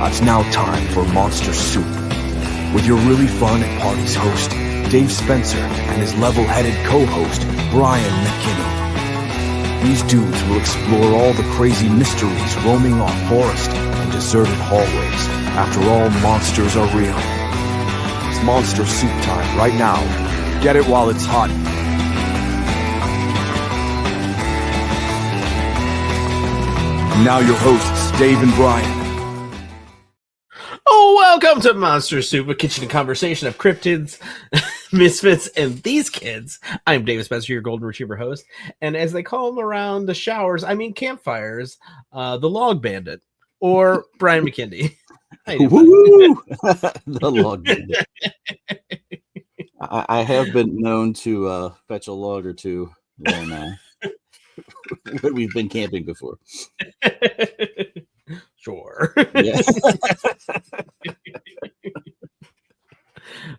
It's now time for Monster Soup, with your really fun at parties host, Dave Spencer, and his level-headed co-host, Brian McKinney. These dudes will explore all the crazy mysteries roaming our forest and deserted hallways. After all, monsters are real. It's Monster Soup time right now. Get it while it's hot. Now your hosts, Dave and Brian. Oh, welcome to Monster Soup, a kitchen and conversation of cryptids, misfits, and these kids. I'm David Spencer, your golden retriever host, and as they call them around the showers, I mean campfires, the log bandit, or Brian McKinney. Woo! The log bandit. I have been known to fetch a log or two when we've been camping before. Sure. Yeah.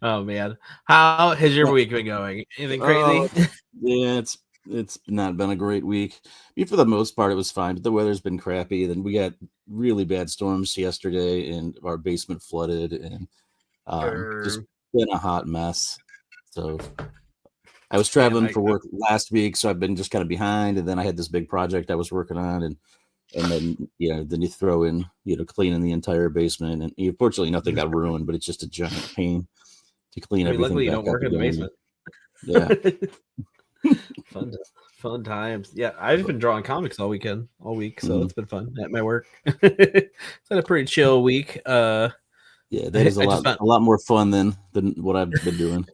Oh man, how has your week been going? Anything crazy? Yeah, it's not been a great week. For the most part, it was fine, but the weather's been crappy. Then we got really bad storms yesterday, and our basement flooded, and just been a hot mess. So I was traveling for work last week, so I've been just kind of behind, and then I had this big project I was working on, and then then you throw in cleaning the entire basement, and unfortunately nothing got ruined, but it's just a giant pain to clean everything. Luckily, you don't work in the basement. Yeah. Fun times. Yeah, I've been drawing comics all week, so it's been fun at my work. It's been a pretty chill week. Yeah, that is a lot more fun than what I've been doing.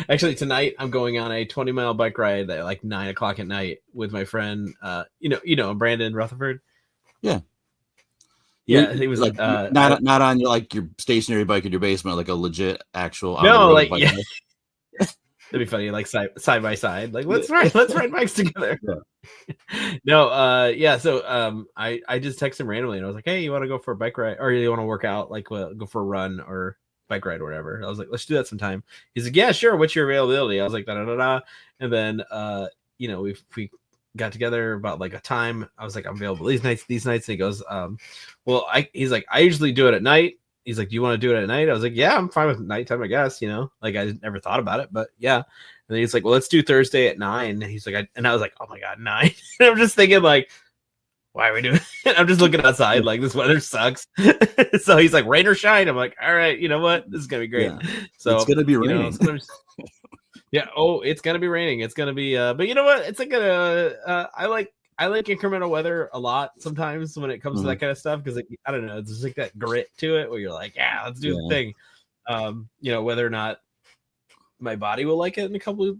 Actually, tonight I'm going on a 20-mile bike ride at like 9 o'clock at night with my friend, Brandon Rutherford. Yeah. Yeah, he was like not on your stationary bike in your basement, like a legit actual. No, like bike. Yeah. It'd be funny, like side by side. Like let's ride bikes together. Yeah. No, yeah. So I just texted him randomly and I was like, hey, you want to go for a bike ride, or you want to work out, like go for a run or bike ride or whatever. I was like, let's do that sometime. He's like, yeah, sure. What's your availability? I was like, da da da da. And then we got together about like a time. I was like, I'm available these nights. And he goes, he's like, I usually do it at night. He's like, do you want to do it at night? I was like, yeah, I'm fine with nighttime, I guess. Like I never thought about it, but yeah. And then he's like, well, let's do Thursday at 9. And he's like, I was like, oh my God, 9. And I'm just thinking like, why are we doing it? I'm just looking outside like this weather sucks. So he's like, rain or shine. I'm like, all right, you know what? This is gonna be great. Yeah. So it's gonna be raining. Yeah. Oh, it's gonna be raining. It's gonna be but you know what? It's like I like incremental weather a lot sometimes when it comes to that kind of stuff, because I don't know, there's like that grit to it where you're like, yeah, let's do the thing. Whether or not my body will like it in a couple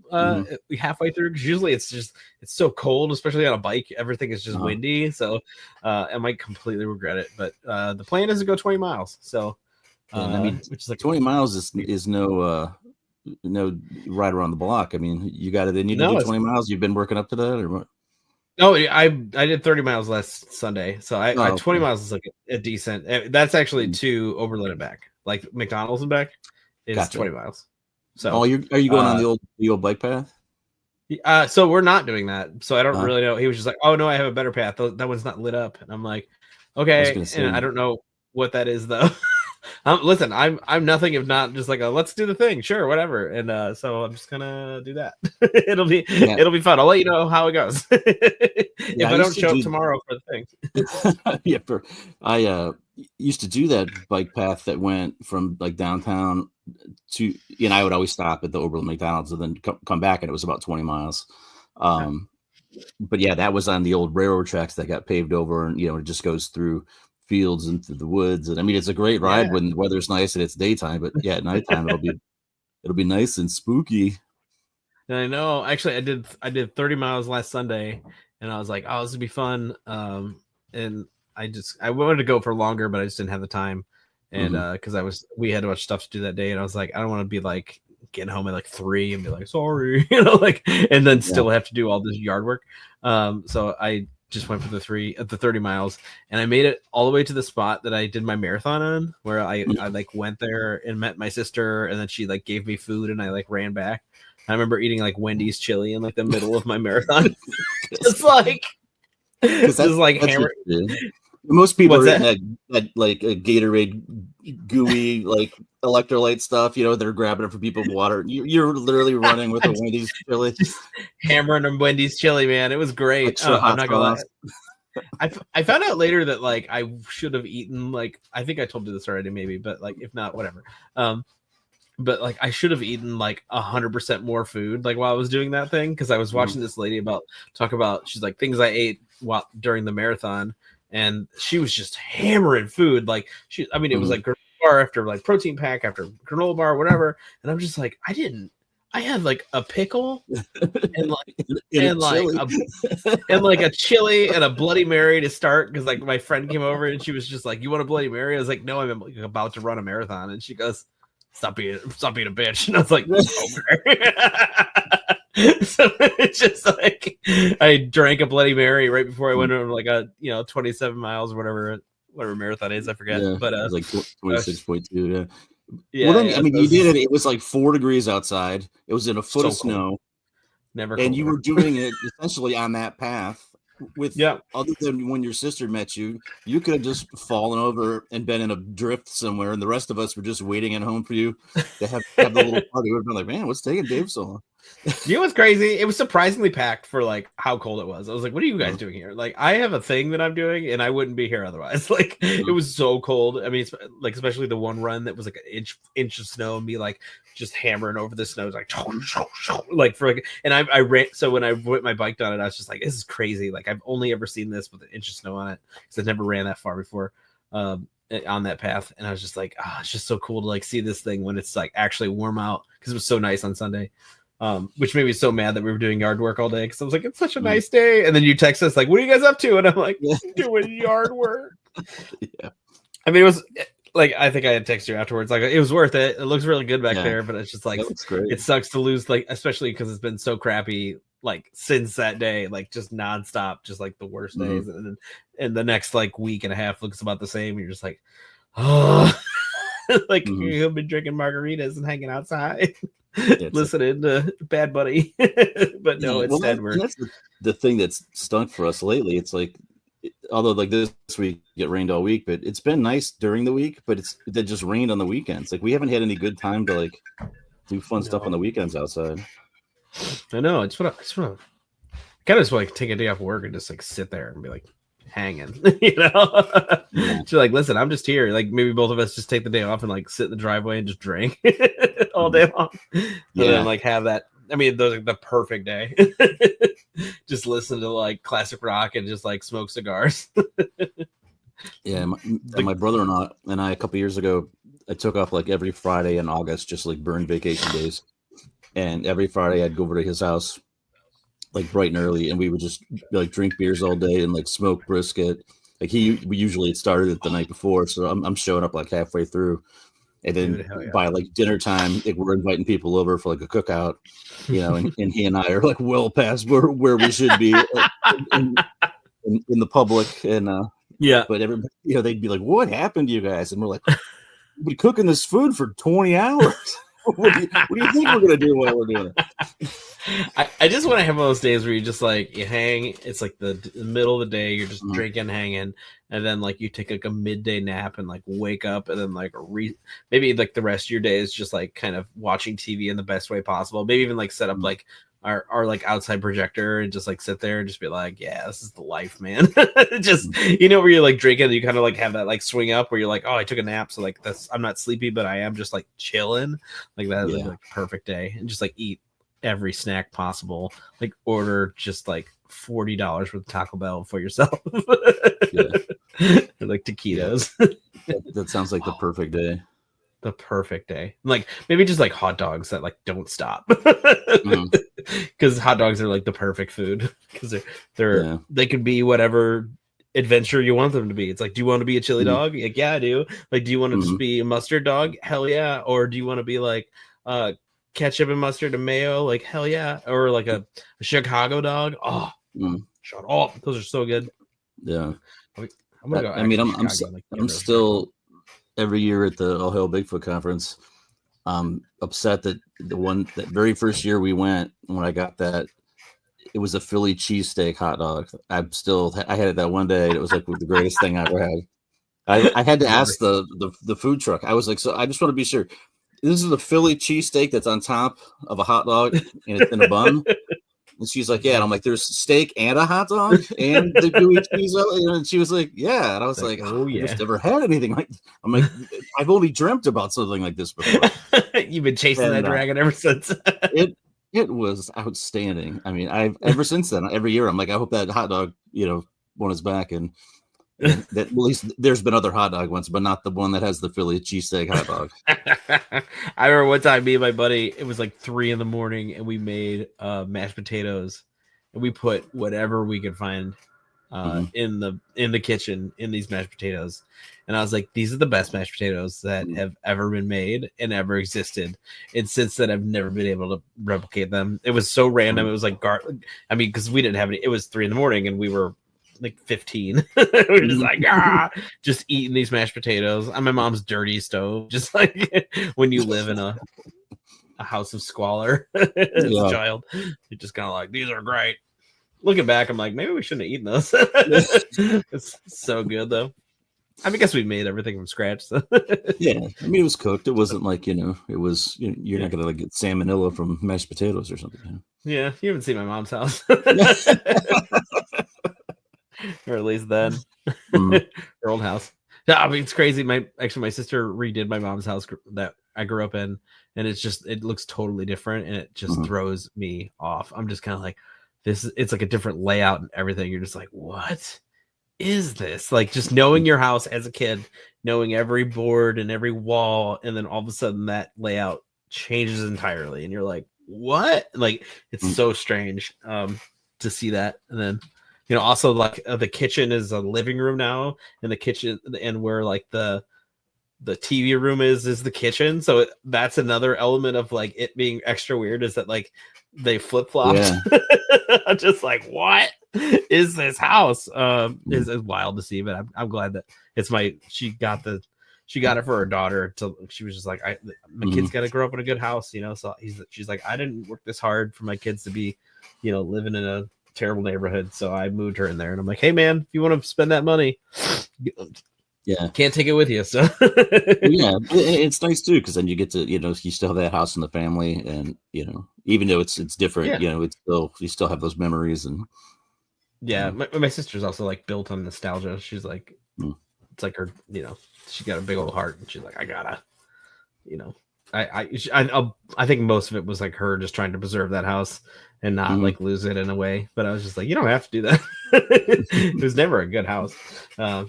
halfway through, because usually it's so cold, especially on a bike. Everything is just windy, so I might completely regret it. But the plan is to go 20 miles. So which is like 20 miles is no right around the block. I mean, you got it in you to do 20 miles. You've been working up to that, or what? No, I did 30 miles last Sunday, so I 20 miles is like a decent. That's actually to Oberlin and back, like McDonald's and back is 20 miles. So, are you going on the old bike path? So we're not doing that. So I don't really know. He was just like, "Oh no, I have a better path. That one's not lit up." And I'm like, "Okay." And I don't know what that is though. Listen, I'm nothing if not just like let's do the thing, sure, whatever. And so I'm just gonna do that. It'll be fun. I'll let you know how it goes. If I don't show up tomorrow for the thing. I used to do that bike path that went from like downtown to, I would always stop at the Oberlin McDonald's and then come back, and it was about 20 miles. But yeah, that was on the old railroad tracks that got paved over, and it just goes through fields and through the woods. And I mean, it's a great ride when the weather's nice and it's daytime, but yeah, at nighttime it'll be nice and spooky. And I know, actually, I did 30 miles last Sunday, and I was like, oh, this would be fun. And I wanted to go for longer, but I just didn't have the time. And because we had much stuff to do that day, and I was like, I don't want to be like getting home at like 3 and be like, sorry, and then still have to do all this yard work. So I just went for the 30 miles, and I made it all the way to the spot that I did my marathon on, where I like went there and met my sister, and then she like gave me food, and I like ran back. I remember eating like Wendy's chili in like the middle of my marathon. Just like hammer. Most people What's are in that like a Gatorade gooey like electrolyte stuff. They're grabbing it for people with water. You're literally running with a Wendy's chili, just hammering a Wendy's chili, man. It was great. extra I'm hot not gonna lie. sauce. I found out later that like I should have eaten, like, I think I told you this already, maybe, but like if not, whatever. But like I should have eaten like 100% more food like while I was doing that thing, because I was watching this lady talk about she's like things I ate during the marathon, and she was just hammering food. Like it was like granola bar after like protein pack after granola bar, whatever. And I'm just like, I had like a pickle and like a chili and a Bloody Mary to start, because like my friend came over and she was just like, "You want a Bloody Mary?" I was like, "No, I'm like about to run a marathon." And she goes, Stop being a bitch. And I was like, okay. So it's just like I drank a Bloody Mary right before I went on like a 27 miles or whatever marathon is, I forget. Yeah, but it was like 26.2. Yeah. Well, then, you did it. It was like 4 degrees outside. It was in a foot of snow. Never. And you were doing it essentially on that path. Other than when your sister met you, you could have just fallen over and been in a drift somewhere, and the rest of us were just waiting at home for you to have the little party. We've been like, man, what's taking Dave so long? You know what's crazy? It was surprisingly packed for like how cold it was. I was like, what are you guys doing here? Like, I have a thing that I'm doing and I wouldn't be here otherwise. Like, it was so cold. I mean, it's like, especially the one run that was like an inch of snow, and me like just hammering over the snow, like for like, and I ran. So when I put my bike down it, I was just like, this is crazy. Like, I've only ever seen this with an inch of snow on it, because I never ran that far before on that path. And I was just like, it's just so cool to like see this thing when it's like actually warm out, because it was so nice on Sunday. Which made me so mad that we were doing yard work all day, because I was like, it's such a nice day. And then you text us like, what are you guys up to? And I'm like, doing yard work. Yeah. I mean, it was like, I think I had texted you afterwards. Like, it was worth it. It looks really good back there, but it's just like, it sucks to lose, like, especially because it's been so crappy, like since that day, like just nonstop, just like the worst days. And the next like week and a half looks about the same. And you're just like, oh, like you've been drinking margaritas and hanging outside. Listening to Bad Buddy. But no, instead that's the thing that's stunk for us lately. It's like, although like this week it rained all week, but it's been nice during the week, but it just rained on the weekends. Like, we haven't had any good time to like do fun stuff on the weekends outside. I know. It's what I kind of just want to take a day off work and just like sit there and be like hanging, She's like, listen, I'm just here. Like, maybe both of us just take the day off and like sit in the driveway and just drink all day long. And then like have that. I mean, those are the perfect day. Just listen to like classic rock and just like smoke cigars. My brother and I a couple years ago, I took off like every Friday in August, just like burn vacation days. And every Friday I'd go over to his house like bright and early, and we would just like drink beers all day and like smoke brisket. Like we usually started it the night before, so I'm showing up like halfway through, and then by like dinner time, we're inviting people over for like a cookout, and he and I are like well past where we should be in the public, and but everybody, they'd be like, "What happened to you guys?" And we're like, "We've been cooking this food for 20 hours." What do you think we're gonna do while we're doing it? I just want to have one of those days where you just like you hang. It's like the middle of the day. You're just drinking, hanging, and then like you take like a midday nap and like wake up, and then like maybe like the rest of your day is just like kind of watching TV in the best way possible. Maybe even like set up like our like outside projector and just like sit there and just be like, yeah, this is the life, man. Just where you're like drinking and you kind of like have that like swing up where you're like, oh, I took a nap, so like I'm not sleepy, but I am just like chilling. Like that is like perfect day. And just like eat every snack possible, like order just like $40 worth of Taco Bell for yourself. Like taquitos. That sounds like the perfect day. The perfect day. Like maybe just like hot dogs that like don't stop. Because hot dogs are like the perfect food, because they can be whatever adventure you want them to be. It's like, do you want to be a chili dog? Like, yeah, I do. Like, do you want to just be a mustard dog? Hell yeah. Or do you want to be like ketchup and mustard and mayo? Like, hell yeah. Or like a Chicago dog. Oh, shut up. Those are so good. Yeah. I'm gonna go. I'm still every year at the All Hail Bigfoot conference. I'm upset that that very first year we went, when I got that, it was a Philly cheesesteak hot dog. I had it that one day, and it was like the greatest thing I ever had. I had to ask the food truck. I was like, so I just want to be sure. This is a Philly cheesesteak that's on top of a hot dog and it's in a bun. And she's like, yeah. And I'm like, there's steak and a hot dog and the gooey cheese. And she was like, yeah. And I was like, oh, yeah. I've just never had anything like that. I'm like, I've only dreamt about something like this before. You've been chasing that dragon ever since. It was outstanding. I mean, ever since then, every year, I'm like, I hope that hot dog, one is back. And that at least there's been other hot dog ones, but not the one that has the Philly cheesesteak hot dog. I remember one time me and my buddy, it was like 3 a.m. and we made mashed potatoes, and we put whatever we could find in the kitchen in these mashed potatoes. And I was like, these are the best mashed potatoes that have ever been made and ever existed. And since then, I've never been able to replicate them. It was so random. It was like because we didn't have any. It was 3 a.m. and we were like 15. We're just like just eating these mashed potatoes on my mom's dirty stove, just like when you live in a house of squalor as a child. You're just kind of like, these are great. Looking back, I'm like, maybe we shouldn't have eaten those. It's so good though. I guess we made everything from scratch. So. Yeah, I mean, it was cooked. It wasn't like it was. You're not gonna like get salmonella from mashed potatoes or something. Yeah, you haven't seen my mom's house. Or at least then, her old house. I mean, it's crazy. My sister redid my mom's house that I grew up in, and it looks totally different, and it just throws me off. I'm just kind of like, it's like a different layout and everything. You're just like, what is this? Like, just knowing your house as a kid, knowing every board and every wall, and then all of a sudden that layout changes entirely, and you're like, what? Like, it's so strange to see that, and then. Also like the kitchen is a living room now, and the kitchen and where like the TV room is the kitchen. So that's another element of like it being extra weird is that like they flip flopped. Yeah. I'm just like, what is this house? Is wild to see, but I'm glad that she got it for her daughter. She was just like, my kid's got to grow up in a good house, So she's like, I didn't work this hard for my kids to be, living in a terrible neighborhood, so I moved her in there, and I'm like, hey man, if you want to spend that money, can't take it with you. So yeah, it's nice too, because then you get to you still have that house in the family, and even though it's different, it's still you still have those memories. And my sister's also like built on nostalgia. She's like it's like her, she got a big old heart, and she's like, I gotta, I think most of it was like her just trying to preserve that house and not like lose it in a way. But I was just like, you don't have to do that. It was never a good house. But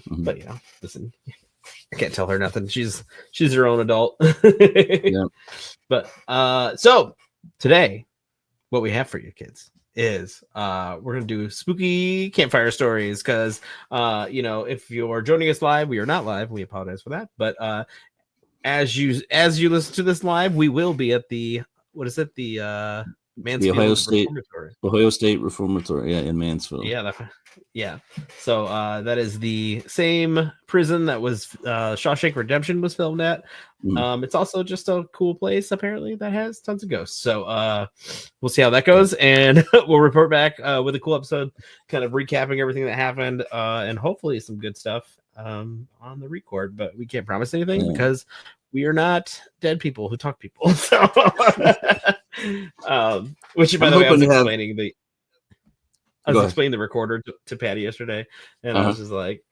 listen, I can't tell her nothing. She's her own adult. But so today, what we have for you kids is we're gonna do spooky campfire stories, because if you're joining us live, we are not live. We apologize for that. But as you listen to this live, we will be at the Mansfield Ohio State Reformatory, in Mansfield. Yeah. So that is the same prison that was Shawshank Redemption was filmed at. It's also just a cool place apparently that has tons of ghosts. So we'll see how that goes, and we'll report back with a cool episode, kind of recapping everything that happened, and hopefully some good stuff on the record. But we can't promise anything because we are not dead people who talk people. So, which by the way, I was explaining the recorder to Patty yesterday, and I was just like,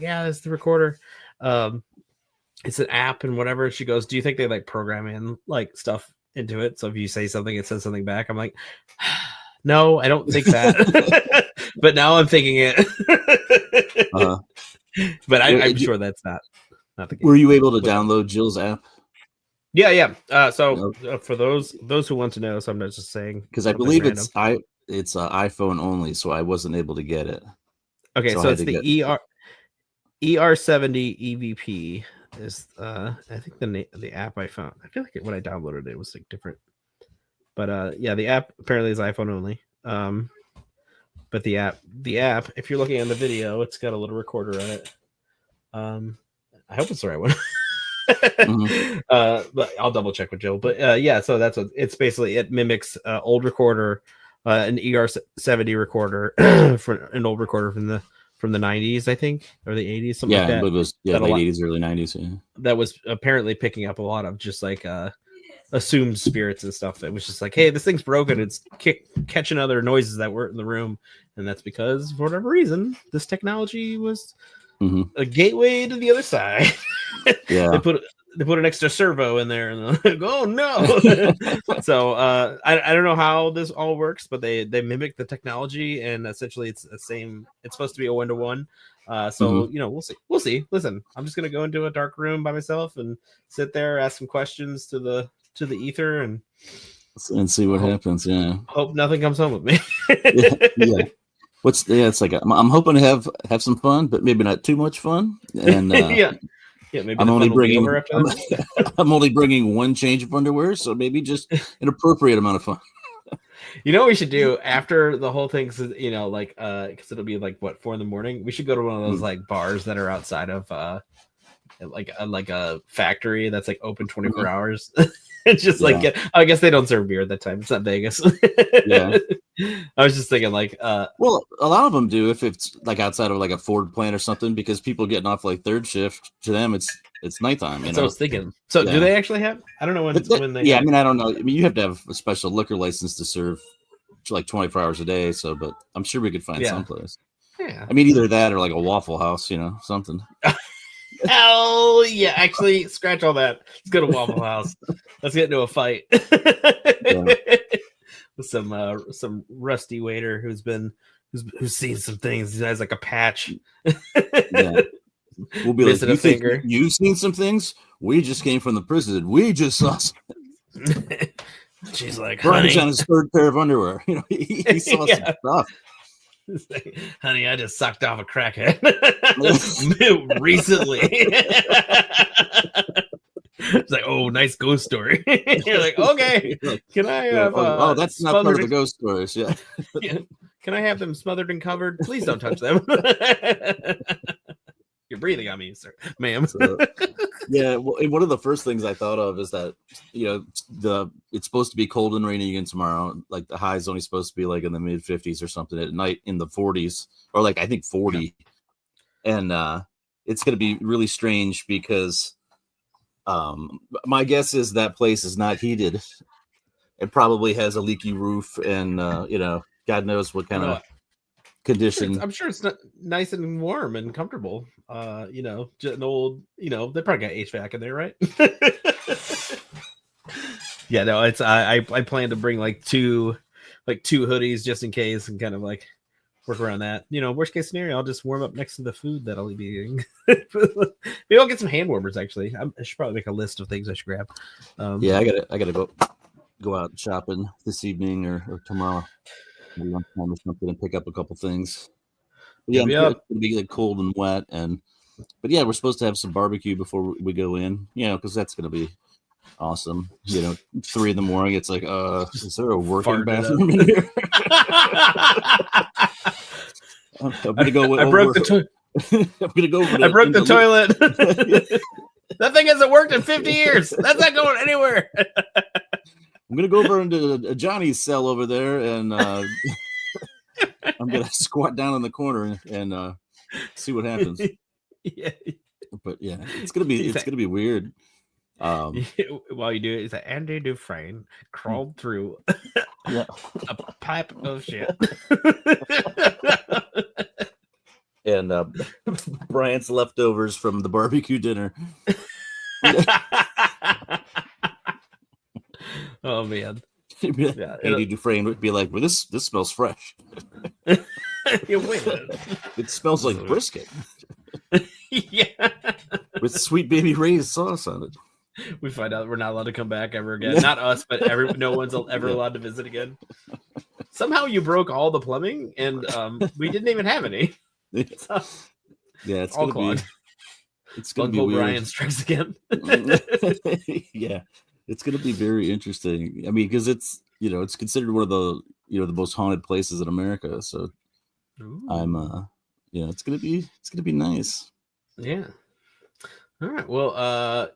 yeah, that's the recorder. It's an app and whatever. She goes, do you think they like program in like stuff into it? So if you say something, it says something back. I'm like, no, I don't think that. But now I'm thinking it. But I'm sure that's not the case. Were you able to download Jill's app? Yeah. So for those who want to know, so I'm not just saying, because I believe it's iPhone only, so I wasn't able to get it. Okay, so it's the ER70 EVP is I think the app I found. I feel like when I downloaded it was like different, but the app apparently is iPhone only. But the app, if you're looking at the video, it's got a little recorder on it. I hope it's the right one. But I'll double check with Jill. But so that's what it's basically. It mimics old recorder an ER70 recorder for an old recorder from the 90s, I think, or the 80s, something like that. But it was late 80s, early 90s. Yeah. That was apparently picking up a lot of just like assumed spirits and stuff. It was just like, hey, this thing's broken. It's catching other noises that weren't in the room, and that's because for whatever reason, this technology was a gateway to the other side. Yeah, they put an extra servo in there, and they're like, oh no. So I don't know how this all works, but they mimic the technology, and essentially it's the same. It's supposed to be a 1-to-1. So we'll see. Listen, I'm just gonna go into a dark room by myself and sit there, ask some questions to the ether, and see what happens. Yeah, hope nothing comes home with me. yeah. It's like I'm hoping to have some fun, but maybe not too much fun. And yeah, maybe I'm only bringing one change of underwear, so maybe just an appropriate amount of fun. You know what we should do after the whole thing, because it'll be like 4 a.m. We should go to one of those like bars that are outside of like a factory that's like open 24 hours. It's just like I guess they don't serve beer at that time. It's not Vegas. Yeah. I was just thinking like well, a lot of them do if it's like outside of like a Ford plant or something, because people getting off like third shift, to them it's nighttime. That's what I was thinking. So do they actually have? I don't know when they. Yeah, I mean, I don't know. I mean, you have to have a special liquor license to serve like 24 hours a day. So, but I'm sure we could find someplace. Yeah. I mean, either that or like a Waffle House, something. Hell yeah! Actually, scratch all that. Let's go to Waffle House. Let's get into a fight with some rusty waiter who's seen some things. He has like a patch. Yeah. We'll be like, you think you've seen some things? We just came from the prison. We just saw some. She's like, Brian's on his third pair of underwear. He saw some stuff. Like, honey, I just sucked off a crackhead recently. It's like, oh, nice ghost story. You're like, okay, can I have? That's not part of the ghost stories. Yeah. Can I have them smothered and covered? Please don't touch them. You're breathing on me, sir, ma'am. Yeah, well, one of the first things I thought of is that it's supposed to be cold and rainy again tomorrow. Like the high is only supposed to be like in the mid 50s or something, at night in the 40s, or like I think 40. Yeah. And it's going to be really strange because my guess is that place is not heated. It probably has a leaky roof, and God knows what kind of condition. I'm sure it's not nice and warm and comfortable. An old, they probably got HVAC in there, right? Yeah, no, it's I plan to bring like two hoodies just in case, and kind of like work around that. Worst case scenario, I'll just warm up next to the food that I'll be eating. Maybe I'll get some hand warmers. Actually, I should probably make a list of things I should grab. Yeah, I gotta go out shopping this evening or tomorrow. Maybe lunchtime or something, and pick up a couple things. But yeah, it's gonna be like cold and wet, but yeah, we're supposed to have some barbecue before we go in. because that's gonna be awesome. 3 a.m. It's like, is there a working bathroom in here? I'm gonna go. I broke the toilet. I'm gonna go. I broke the toilet. That thing hasn't worked in 50 years. That's not going anywhere. I'm gonna go over into Johnny's cell over there, and I'm gonna squat down in the corner and see what happens. Yeah. But yeah, it's gonna be weird. While you do it, it's like Andy Dufresne crawled through a pipe of shit. And Bryant's leftovers from the barbecue dinner. Oh man, Andy Dufresne would be like, "Well, this smells fresh." Wait a minute. It smells like brisket. Yeah, with sweet baby Ray's sauce on it. We find out we're not allowed to come back ever again. Not us, but no one's ever allowed to visit again. Somehow you broke all the plumbing, and we didn't even have any. So, yeah, it's all gonna clogged. It's gonna be weird. Brian strikes again. Yeah, it's gonna be very interesting. I mean, because it's it's considered one of the the most haunted places in America. So I'm it's gonna be nice. Yeah. All right. Well,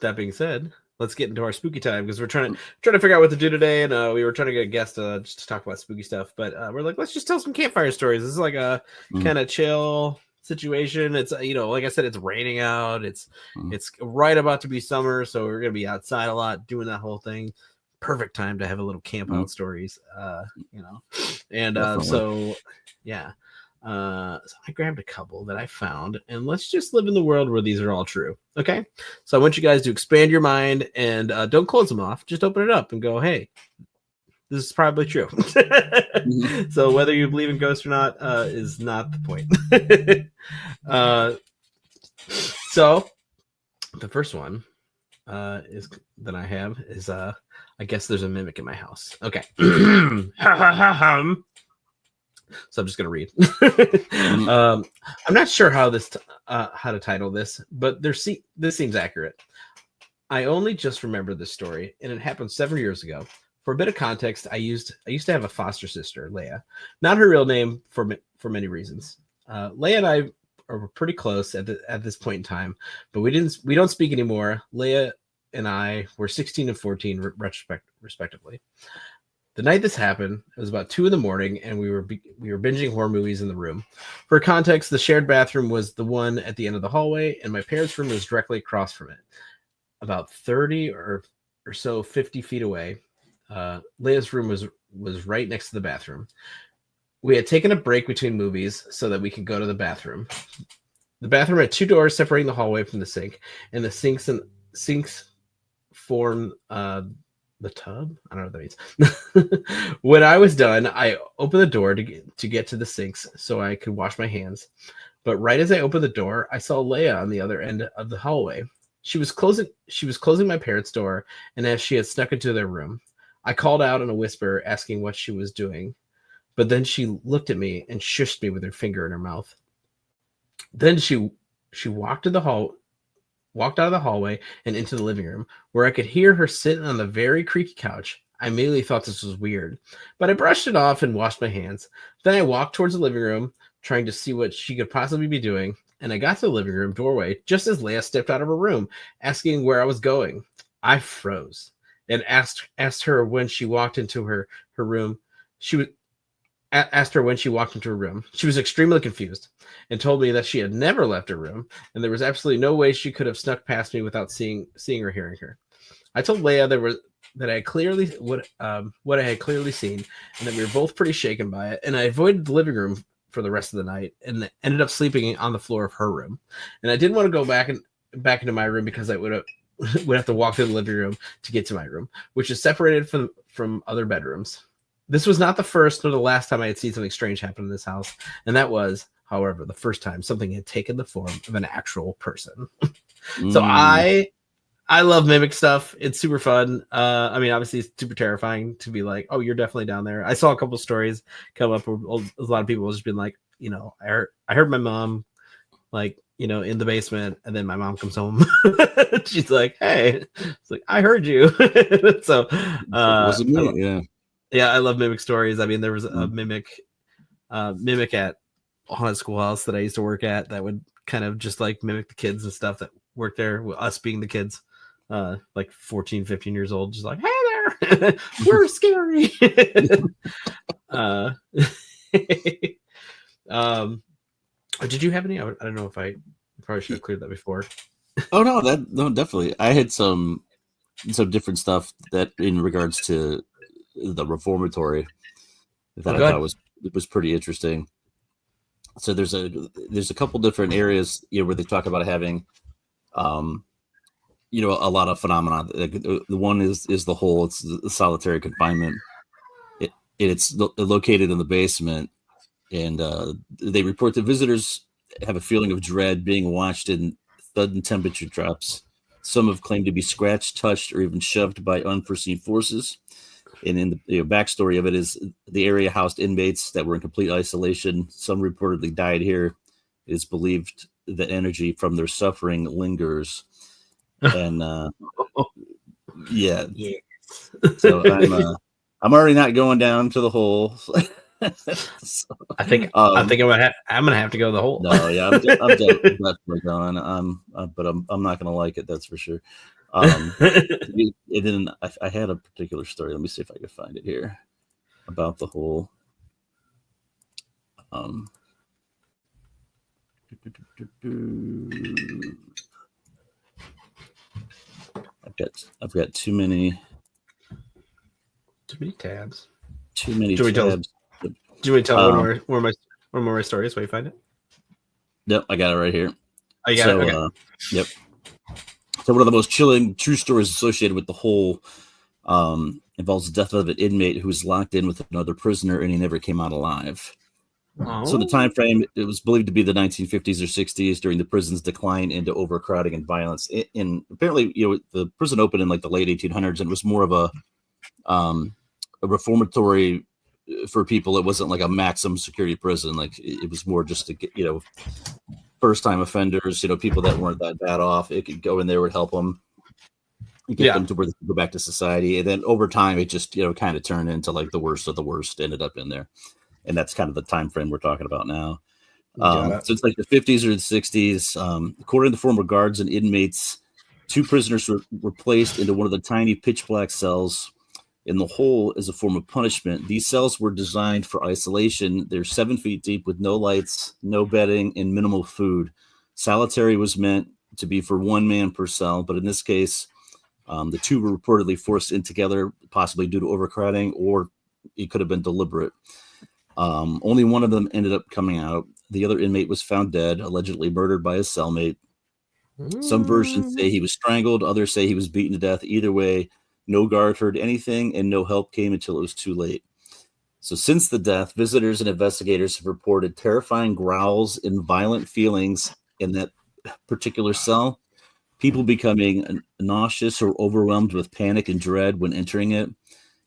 that being said, let's get into our spooky time, because we're trying to figure out what to do today, and we were trying to get a guest just to talk about spooky stuff, but we're like, let's just tell some campfire stories. This is like a kind of chill situation. It's like I said, it's raining out. It's right about to be summer, so we're gonna be outside a lot doing that whole thing. Perfect time to have a little camp out stories, and so yeah. So I grabbed a couple that I found, and let's just live in the world where these are all true. Okay, so I want you guys to expand your mind and don't close them off. Just open it up and go, hey, this is probably true. So whether you believe in ghosts or not is not the point. So the first one is that I have is I guess there's a mimic in my house. Okay. So I'm just gonna read. I'm not sure how to title this, but this seems accurate. I only just remember this story, and it happened 7 years ago. For a bit of context, I used to have a foster sister, Leia. Not her real name for many reasons. Leia and I are pretty close at this point in time, but we don't speak anymore. Leia and I were 16 and 14 respectively. The night this happened, it was about 2 a.m, and we were binging horror movies in the room. For context, the shared bathroom was the one at the end of the hallway, and my parents' room was directly across from it, about 30 or so 50 feet away. Leia's room was right next to the bathroom. We had taken a break between movies so that we could go to the bathroom. The bathroom had 2 doors separating the hallway from the sink, and the sinks form the tub. I don't know what that means. When I was done, I opened the door to get to the sinks so I could wash my hands. But right as I opened the door, I saw Leia on the other end of the hallway. She was closing my parents' door, and as she had snuck into their room, I called out in a whisper, asking what she was doing. But then she looked at me and shushed me with her finger in her mouth. Then she walked out of the hallway and into the living room, where I could hear her sitting on the very creaky couch. I immediately thought this was weird, but I brushed it off and washed my hands. Then I walked towards the living room, trying to see what she could possibly be doing, and I got to the living room doorway just as Leia stepped out of her room, asking where I was going. I froze and asked her when she walked into her room. Asked her when she walked into her room. She was extremely confused and told me that she had never left her room, and there was absolutely no way she could have snuck past me without seeing or hearing her. I told Leia that I had clearly what I had clearly seen, and that we were both pretty shaken by it. And I avoided the living room for the rest of the night, and ended up sleeping on the floor of her room. And I didn't want to go back into my room because I would have to walk through the living room to get to my room, which is separated from other bedrooms. This was not the first nor the last time I had seen something strange happen in this house, and that was, however, the first time something had taken the form of an actual person. So I love mimic stuff. It's super fun. I mean, obviously, it's super terrifying to be like, "Oh, you're definitely down there." I saw a couple of stories come up where a lot of people have just been like, I heard my mom, like, in the basement, and then my mom comes home. She's like, "Hey," it's like, "I heard you." So, was it me? Yeah. Yeah, I love mimic stories. I mean, there was a mimic at haunted schoolhouse that I used to work at that would kind of just like mimic the kids and stuff that worked there, us being the kids, like 14, 15 years old, just like, "Hey there, we're scary." Did you have any? I don't know if I probably should have cleared that before. Oh no, definitely. I had some different stuff that in regards to the reformatory that I thought was pretty interesting. So there's a couple different areas where they talk about having a lot of phenomena. The one is the hole. It's the solitary confinement. It's located in the basement, and they report that visitors have a feeling of dread being watched in sudden temperature drops. Some have claimed to be scratched, touched, or even shoved by unforeseen forces. And in the backstory of it is the area housed inmates that were in complete isolation. Some reportedly died here. It is believed that energy from their suffering lingers. And yeah. So I'm already not going down to the hole. So, I think I'm gonna have to go to the hole. No, yeah, I'm definitely going. But I'm not gonna like it. That's for sure. And then I had a particular story. Let me see if I can find it here about the whole. I've got too many tabs. Too many tabs. Do you want to tell one more stories? Where you find it? Yep, I got it right here. I got it. Okay. Yep. So one of the most chilling true stories associated with the whole involves the death of an inmate who was locked in with another prisoner and he never came out alive. Oh. So the time frame, it was believed to be the 1950s or 60s during the prison's decline into overcrowding and violence. And apparently, the prison opened in like the late 1800s, and it was more of a reformatory for people. It wasn't like a maximum security prison. Like it was more just to get, first time offenders, people that weren't that bad off. It could go in there, would help them and get them to where they could go back to society. And then over time, it just, kind of turned into like the worst of the worst ended up in there. And that's kind of the time frame we're talking about now. So it's like the 50s or the 60s. According to the former guards and inmates, 2 prisoners were placed into one of the tiny pitch black cells in the hole as a form of punishment. These cells were designed for isolation. They're 7 feet deep with no lights, no bedding, and minimal food. Solitary was meant to be for 1 man per cell, but in this case, the 2 were reportedly forced in together, possibly due to overcrowding, or it could have been deliberate. Only one of them ended up coming out. The other inmate was found dead, allegedly murdered by his cellmate. Some versions say he was strangled. Others say he was beaten to death. Either way, no guard heard anything and no help came until it was too late. So since the death, visitors and investigators have reported terrifying growls and violent feelings in that particular cell. People becoming nauseous or overwhelmed with panic and dread when entering it.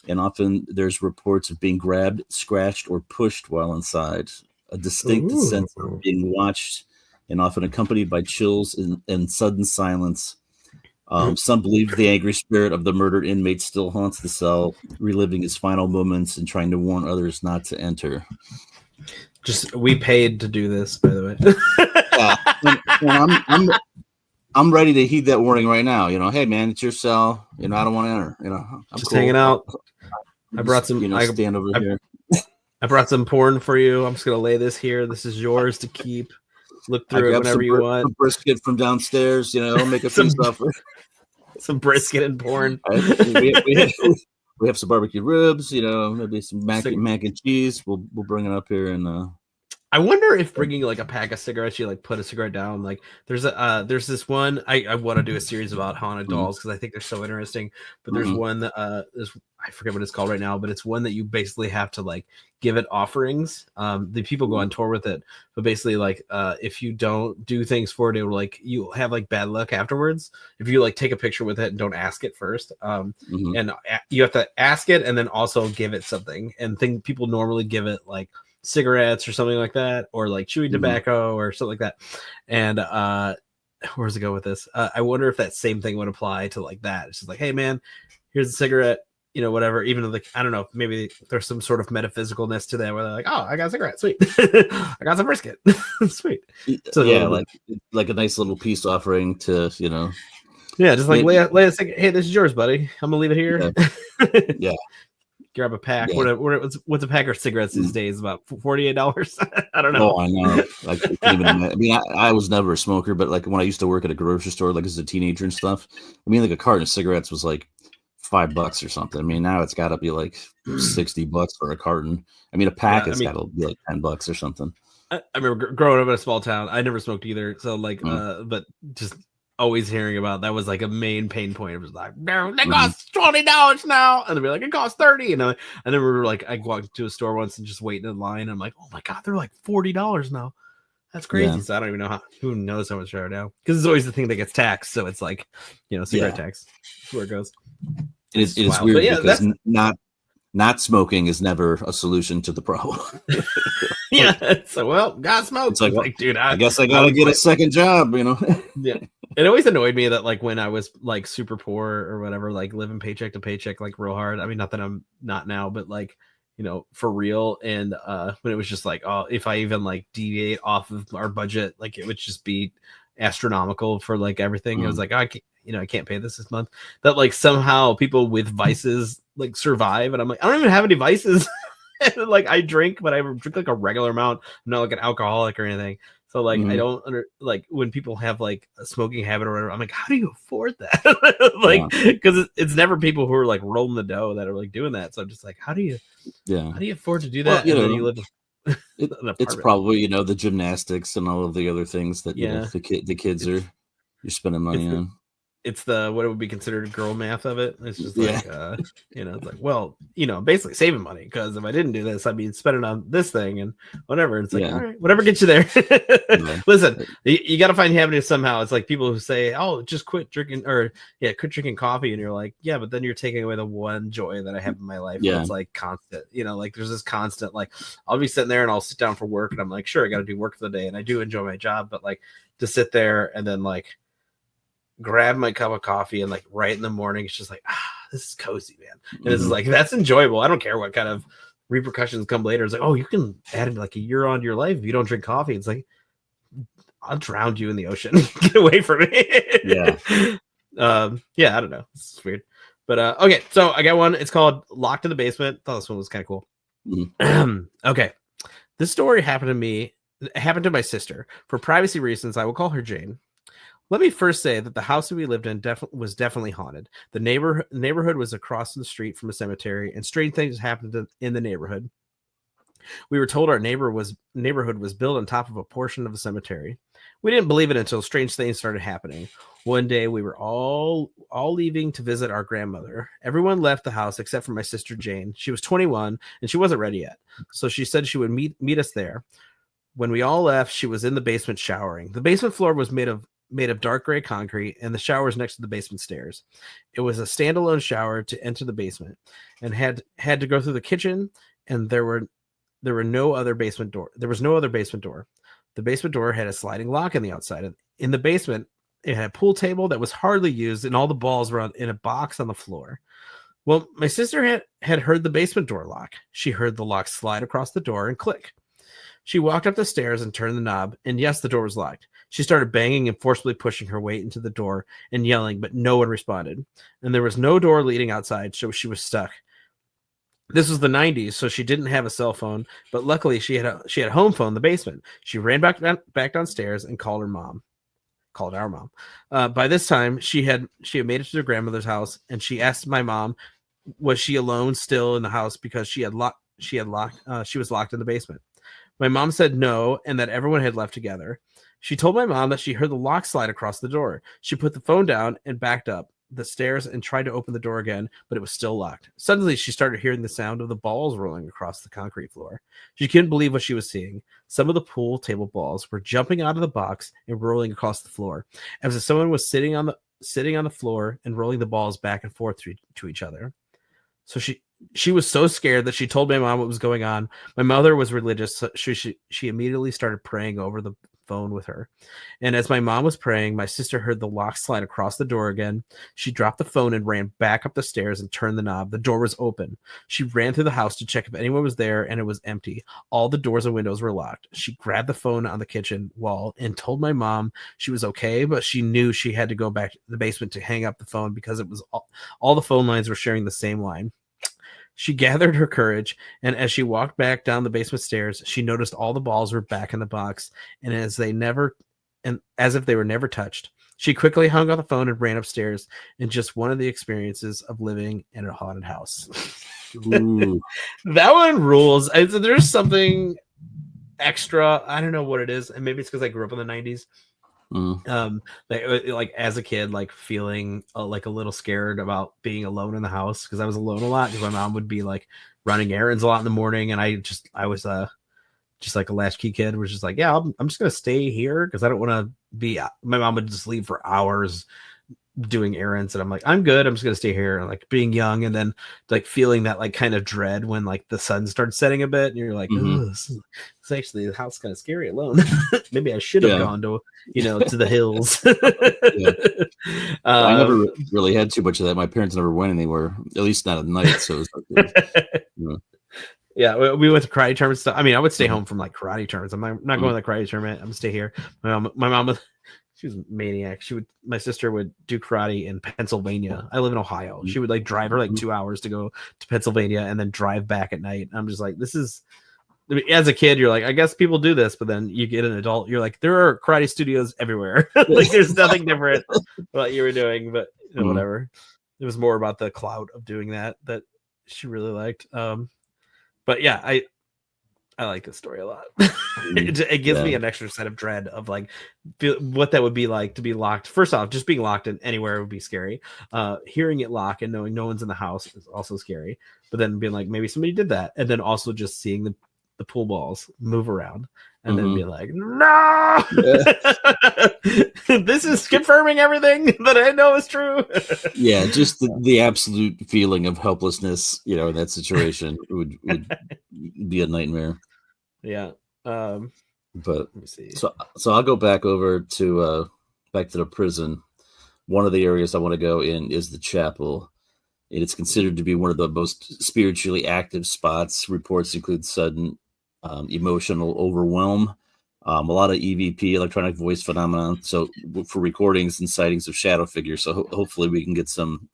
And often there's reports of being grabbed, scratched, or pushed while inside. A distinct sense of being watched and often accompanied by chills and sudden silence. Some believe the angry spirit of the murdered inmate still haunts the cell, reliving his final moments and trying to warn others not to enter. We paid to do this, by the way. And I'm ready to heed that warning right now. Hey, man, it's your cell. I don't want to enter. I'm just cool. Hanging out. I brought some. Stand over here. I brought some porn for you. I'm just gonna lay this here. This is yours to keep. Look through it whenever you want. Some brisket from downstairs. Make a few stuff. Some brisket and porn. We have some barbecue ribs. Maybe some mac and cheese. We'll bring it up here and. I wonder if bringing like a pack of cigarettes, you like put a cigarette down. Like there's this one. I want to do a series about haunted dolls because I think they're so interesting. But there's one that I forget what it's called right now, but it's one that you basically have to like give it offerings. The people go on tour with it, but basically like if you don't do things for it, it will like you have like bad luck afterwards. If you like take a picture with it and don't ask it first, and you have to ask it and then also give it something. And people normally give it like cigarettes or something like that, or like chewing tobacco or something like that. And where does it go with this? I wonder if that same thing would apply to like that. It's just like, hey man, here's a cigarette, whatever. Even though I don't know, maybe there's some sort of metaphysicalness to that where they're like, oh, I got a cigarette, sweet. I got some brisket, sweet. So yeah, like a nice little peace offering to yeah, just like lay a cigarette. Hey, this is yours, buddy. I'm gonna leave it here. Yeah. Grab a pack. Yeah. What's a pack of cigarettes these days? About $48. I don't know. Oh, I know. I was never a smoker, but like when I used to work at a grocery store, like as a teenager and stuff, like a carton of cigarettes was like $5 or something. I mean, now it's got to be like $60 for a carton. I mean, a pack has got to be like $10 or something. I remember growing up in a small town. I never smoked either, so like, but just always hearing about that was like a main pain point. It was like, no, that costs $20 now, and they'd be like, it costs $30. And I remember like I walked to a store once and just waiting in line. I'm like, oh my god, they're like $40 now. That's crazy. Yeah. So I don't even know who knows how much they are now, because it's always the thing that gets taxed. So it's like, cigarette tax. That's where it goes. It's weird because not smoking is never a solution to the problem. Yeah. So, well, gotta smoke. It's like dude, I guess I gotta get a second job, Yeah. It always annoyed me that like when I was like super poor or whatever, like living paycheck to paycheck, like real hard. I mean, not that I'm not now, but like, for real. And when it was just like, oh, if I even like deviate off of our budget, like it would just be astronomical for like everything. It was like, I can't pay this month, that like somehow people with vices like survive. And I'm like, I don't even have any vices. And, like I drink, but I drink like a regular amount. I'm not like an alcoholic or anything. So like I don't like when people have like a smoking habit or whatever, I'm like, how do you afford that? Like, because it's never people who are like rolling the dough that are like doing that. So I'm just like, how do you afford to do that? Well, and then you live it's probably the gymnastics and all of the other things that the kids you're spending money on. It's the what it would be considered girl math of it. It's just like it's like, well, basically saving money, because if I didn't do this, I'd be spending on this thing and whatever. It's like, all right, whatever gets you there. Listen, you got to find happiness somehow. It's like people who say, oh, just quit drinking, or quit drinking coffee, and you're like, yeah, but then you're taking away the one joy that I have in my life. It's like constant, like there's this constant, like I'll be sitting there and I'll sit down for work and I'm like, sure, I got to do work for the day, and I do enjoy my job, but like to sit there and then like grab my cup of coffee and like right in the morning, it's just like, this is cozy, man. And it's like, that's enjoyable. I don't care what kind of repercussions come later. It's like, oh, you can add like a year on to your life if you don't drink coffee. It's like, I'll drown you in the ocean. Get away from me. I don't know. It's weird. But okay, so I got one. It's called Locked in the Basement. Thought this one was kind of cool. Okay. This story happened to my sister. For privacy reasons, I will call her Jane. Let me first say that the house that we lived in was definitely haunted. The neighborhood was across the street from a cemetery, and strange things happened in the neighborhood. We were told our neighborhood was built on top of a portion of the cemetery. We didn't believe it until strange things started happening. One day, we were all leaving to visit our grandmother. Everyone left the house except for my sister Jane. She was 21, and she wasn't ready yet, so she said she would meet us there. When we all left, she was in the basement showering. The basement floor was made of dark gray concrete, and the shower was next to the basement stairs. It was a standalone shower to enter the basement, and had to go through the kitchen, and there was no other basement door. The basement door had a sliding lock on the outside. In the basement, it had a pool table that was hardly used, and all the balls were in a box on the floor. Well, my sister had heard the basement door lock. She heard the lock slide across the door and click. She walked up the stairs and turned the knob, and yes, the door was locked. She started banging and forcibly pushing her weight into the door and yelling, but no one responded. And there was no door leading outside, so she was stuck. This was the 90s, so she didn't have a cell phone, but luckily she had a home phone in the basement. She ran back downstairs and called our mom. By this time, she had made it to her grandmother's house, and she asked my mom, was she alone still in the house, because she was locked in the basement. My mom said no, and that everyone had left together. She told my mom that she heard the lock slide across the door. She put the phone down and backed up the stairs and tried to open the door again, but it was still locked. Suddenly, she started hearing the sound of the balls rolling across the concrete floor. She couldn't believe what she was seeing. Some of the pool table balls were jumping out of the box and rolling across the floor, as if someone was sitting on the floor and rolling the balls back and forth to each other. So she was so scared that she told my mom what was going on. My mother was religious, so she immediately started praying over the phone with her. And as my mom was praying, my sister heard the lock slide across the door again. She dropped the phone and ran back up the stairs and turned the knob. The door was open. She ran through the house to check if anyone was there, and it was empty. All the doors and windows were locked. She grabbed the phone on the kitchen wall and told my mom she was okay, but she knew she had to go back to the basement to hang up the phone because it was all the phone lines were sharing the same line. She gathered her courage, and as she walked back down the basement stairs, she noticed all the balls were back in the box, and as if they were never touched. She quickly hung up the phone and ran upstairs, in just one of the experiences of living in a haunted house. That one rules. There's something extra. I don't know what it is, and maybe it's because I grew up in the 90s. Like as a kid, like feeling like a little scared about being alone in the house, because I was alone a lot because my mom would be like running errands a lot in the morning, and I was just like a latchkey kid, was just like, yeah, I'm just gonna stay here because I don't want to be. My mom would just leave for hours doing errands, and I'm like, I'm good, I'm just gonna stay here. And like being young, and then like feeling that like kind of dread when like the sun starts setting a bit, and you're like, it's actually the house kind of scary alone. Maybe I should have gone to to the hills. I never really had too much of that. My parents never went anywhere, at least not at night. So it was yeah, we went to karate tournaments. I mean, I would stay home from like karate tournaments. I'm not going to the karate tournament. I'm gonna stay here. My mom would She was a maniac. My sister would do karate in Pennsylvania. I live in Ohio. She would like drive her like 2 hours to go to Pennsylvania and then drive back at night. I'm just like, this is, as a kid, you're like, I guess people do this, but then you get an adult, you're like, there are karate studios everywhere. Like there's nothing different what you were doing, but whatever. It was more about the clout of doing that she really liked. But yeah, I like this story a lot. It gives me an extra set of dread of like what that would be like to be locked. First off, just being locked in anywhere would be scary. Hearing it lock and knowing no one's in the house is also scary. But then being like, maybe somebody did that. And then also just seeing the pool balls move around and then be like, no, this is confirming everything that I know is true. Yeah, just the absolute feeling of helplessness, in that situation would be a nightmare. Yeah. But let me see. So I'll go back over to the prison. One of the areas I want to go in is the chapel. And it's considered to be one of the most spiritually active spots. Reports include sudden emotional overwhelm, a lot of EVP, electronic voice phenomenon. So for recordings and sightings of shadow figures. So hopefully we can get some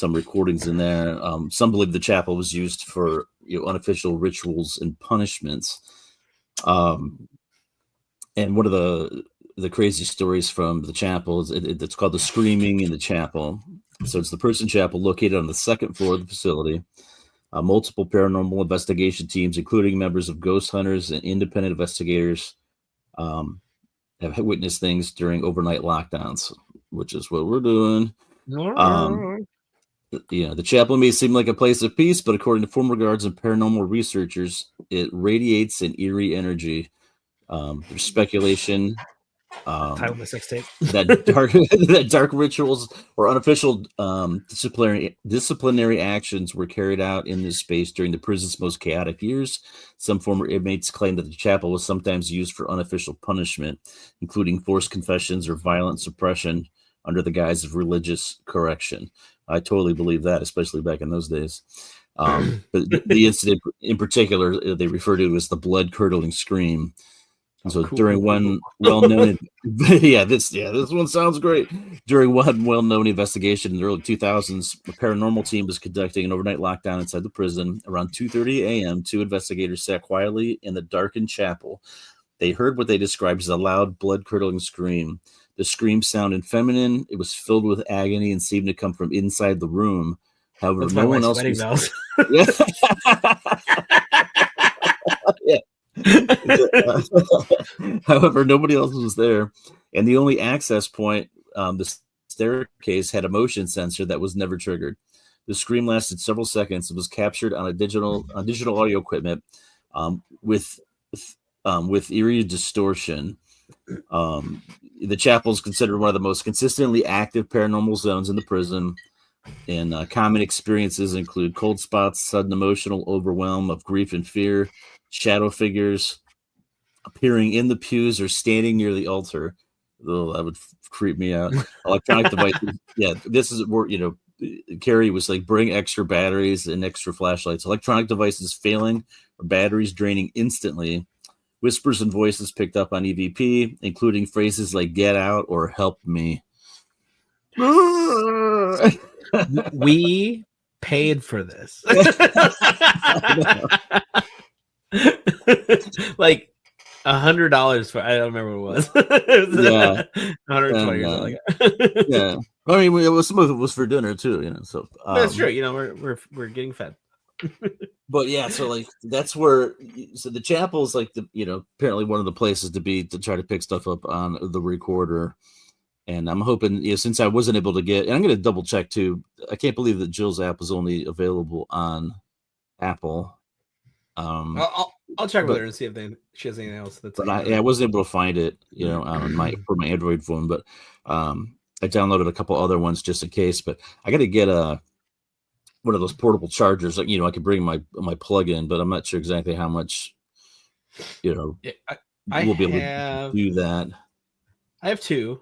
recordings in there. Some believe the chapel was used for unofficial rituals and punishments. And one of the crazy stories from the chapel is it's called the Screaming in the Chapel. So it's the prison chapel located on the second floor of the facility. Multiple paranormal investigation teams, including members of ghost hunters and independent investigators, have witnessed things during overnight lockdowns, which is what we're doing. The chapel may seem like a place of peace, but according to former guards and paranormal researchers, it radiates an eerie energy. There's speculation Title my sex tape. that dark rituals or unofficial disciplinary actions were carried out in this space during the prison's most chaotic years. Some former inmates claim that the chapel was sometimes used for unofficial punishment, including forced confessions or violent suppression under the guise of religious correction. I totally believe that, especially back in those days. But the incident in particular they refer to as the blood-curdling scream. So during one well-known, this one sounds great. During one well-known investigation in the early 2000s, a paranormal team was conducting an overnight lockdown inside the prison. Around 2:30 a.m., two investigators sat quietly in the darkened chapel. They heard what they described as a loud, blood-curdling scream. The scream sounded feminine. It was filled with agony and seemed to come from inside the room. However, no one else was. Yeah. However, nobody else was there, and the only access point, the staircase, had a motion sensor that was never triggered. The scream lasted several seconds. It was captured on digital audio equipment with eerie distortion. The chapel is considered one of the most consistently active paranormal zones in the prison. And common experiences include cold spots, sudden emotional overwhelm of grief and fear, shadow figures appearing in the pews or standing near the altar. Oh, that would creep me out. Electronic devices. Yeah, this is where, Carrie was like, bring extra batteries and extra flashlights. Electronic devices failing or batteries draining instantly. Whispers and voices picked up on EVP, including phrases like "get out" or "help me." We paid for this. Like $100 for, I don't remember what it was. It was Yeah, 120 or something like that. Yeah, I mean, some of it was for dinner too, So that's true. We're getting fed. But yeah, so like that's where. So the chapel is like apparently one of the places to be to try to pick stuff up on the recorder. And I'm hoping, since I wasn't able to get, and I'm going to double check too. I can't believe that Jill's app was only available on Apple. I'll check with her and see if she has anything else. That's. But I wasn't able to find it, on my Android phone. But I downloaded a couple other ones just in case. But I got to get one of those portable chargers. Like I could bring my plug in, but I'm not sure exactly how much. We'll be able to do that. I have two.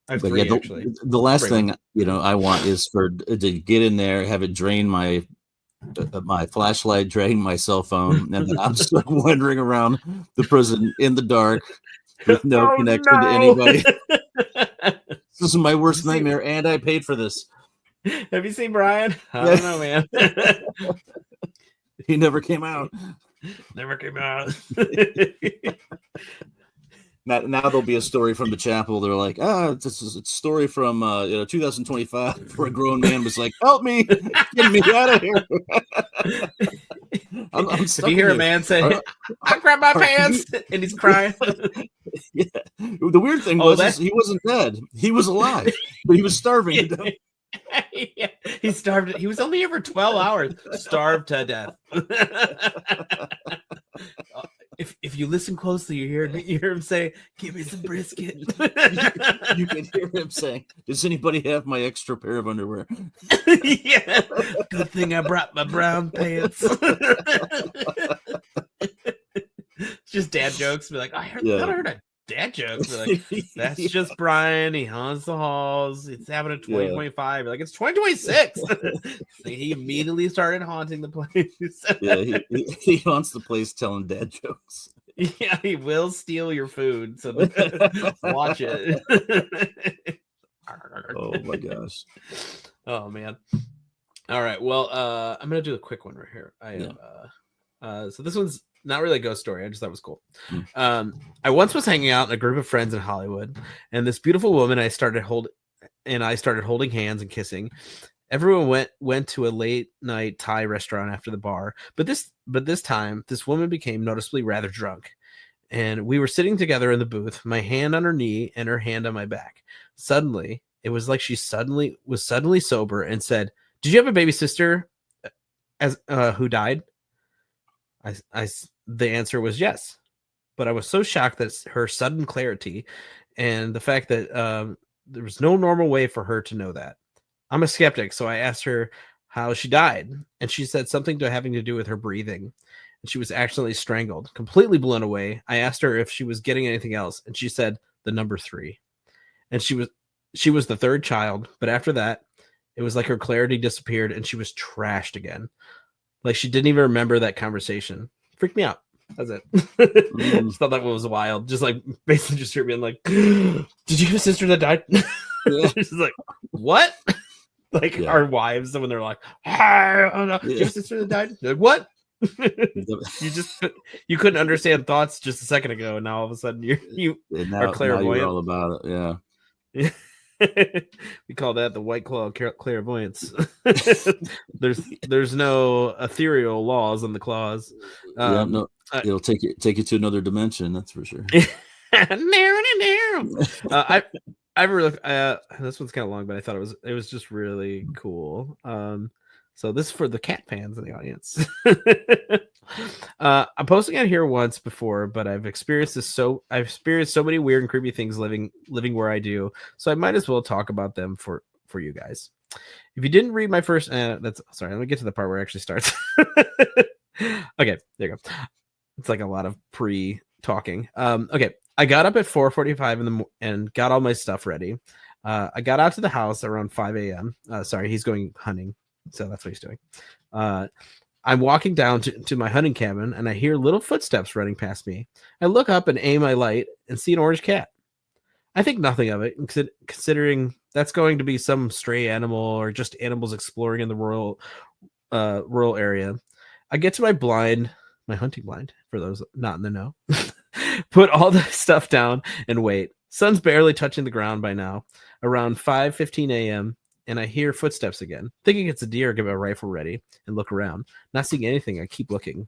I have but three, yeah, actually. The last thing I want is to get in there, have it drain my flashlight, drain my cell phone, and then I'm just like wandering around the prison in the dark with no connection to anybody. This is my worst nightmare, and I paid for this. Have you seen Brian? I don't know, man. He never came out. Never came out. Now there'll be a story from the chapel. They're like, this is a story from 2025 where a grown man was like, "Help me, get me out of here." I'm If you hear a man say, "I grabbed my pants," and he's crying. Yeah. The weird thing was he wasn't dead. He was alive, but he was starving to death. Yeah, he starved. He was only here for 12 hours, starved to death. If you listen closely, you hear him say, "Give me some brisket." You can hear him saying, "Does anybody have my extra pair of underwear?" Yeah, good thing I brought my brown pants. Just dad jokes. Be like, I heard a dad joke. Be like, that's just Brian. He haunts the halls. It's happening in 2025. Like, it's 2026. He immediately started haunting the place. Yeah, he haunts the place telling dad jokes. Yeah, he will steal your food. So watch it. Oh my gosh. Oh man. All right. Well, I'm gonna do a quick one right here. So this one's not really a ghost story. I just thought it was cool. I once was hanging out in a group of friends in Hollywood, and this beautiful woman I started holding hands and kissing. Everyone went to a late night Thai restaurant after the bar, but this time this woman became noticeably rather drunk, and we were sitting together in the booth, my hand on her knee and her hand on my back. Suddenly, it was like she was suddenly sober and said, "Did you have a baby sister who died?" The answer was yes, but I was so shocked that her sudden clarity and the fact that there was no normal way for her to know that. I'm a skeptic, so I asked her how she died, and she said something having to do with her breathing, and she was accidentally strangled. Completely blown away, I asked her if she was getting anything else, and she said the number 3, and she was the third child, but after that, it was like her clarity disappeared, and she was trashed again. Like she didn't even remember that conversation. Freaked me out. That's it. Just thought that was wild. Just like basically just hear being like, "Did you have a sister that died?" She's like, "What?" Like our wives, when they're like, "Hey, oh no, did you have a sister that died?" They're like, "What?" you couldn't understand thoughts just a second ago, and now all of a sudden you are clairvoyant. Now you're all about it. Yeah. We call that the White Claw clairvoyance. There's no ethereal laws on the claws. It'll take you to another dimension. That's for sure. I really this one's kind of long, but I thought it was just really cool. So this is for the cat fans in the audience. I'm posting on here once before, but I've experienced so many weird and creepy things living where I do, so I might as well talk about them for you guys. If you didn't read my first, let me get to the part where it actually starts. Okay, there you go. It's like a lot of pre-talking. Okay, I got up at 4:45 and got all my stuff ready. I got out to the house around 5 a.m. Sorry, he's going hunting, so that's what he's doing. I'm walking down to my hunting cabin, and I hear little footsteps running past me. I look up and aim my light and see an orange cat. I think nothing of it, considering that's going to be some stray animal or just animals exploring in the rural area. I get to my hunting blind, for those not in the know. Put all the stuff down and wait. Sun's barely touching the ground by now. Around 5:15 a.m., and I hear footsteps again. Thinking it's a deer, I get my rifle ready and look around. Not seeing anything, I keep looking.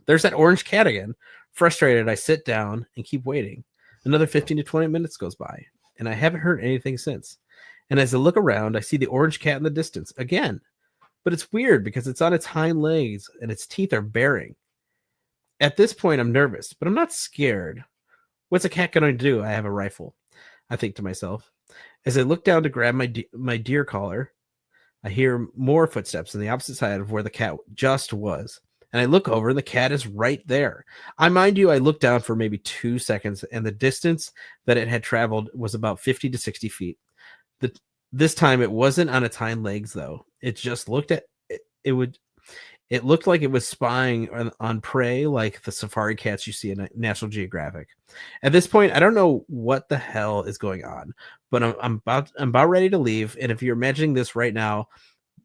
There's that orange cat again. Frustrated, I sit down and keep waiting. Another 15 to 20 minutes goes by, and I haven't heard anything since. And as I look around, I see the orange cat in the distance again. But it's weird because it's on its hind legs and its teeth are baring. At this point, I'm nervous, but I'm not scared. What's a cat going to do? I have a rifle, I think to myself. As I look down to grab my deer collar, I hear more footsteps on the opposite side of where the cat just was. And I look over, and the cat is right there. I looked down for maybe 2 seconds, and the distance that it had traveled was about 50 to 60 feet. This time, it wasn't on its hind legs, though. It just looked at it. It looked like it was spying on prey, like the safari cats you see in National Geographic. At this point, I don't know what the hell is going on, but I'm about ready to leave. And if you're imagining this right now,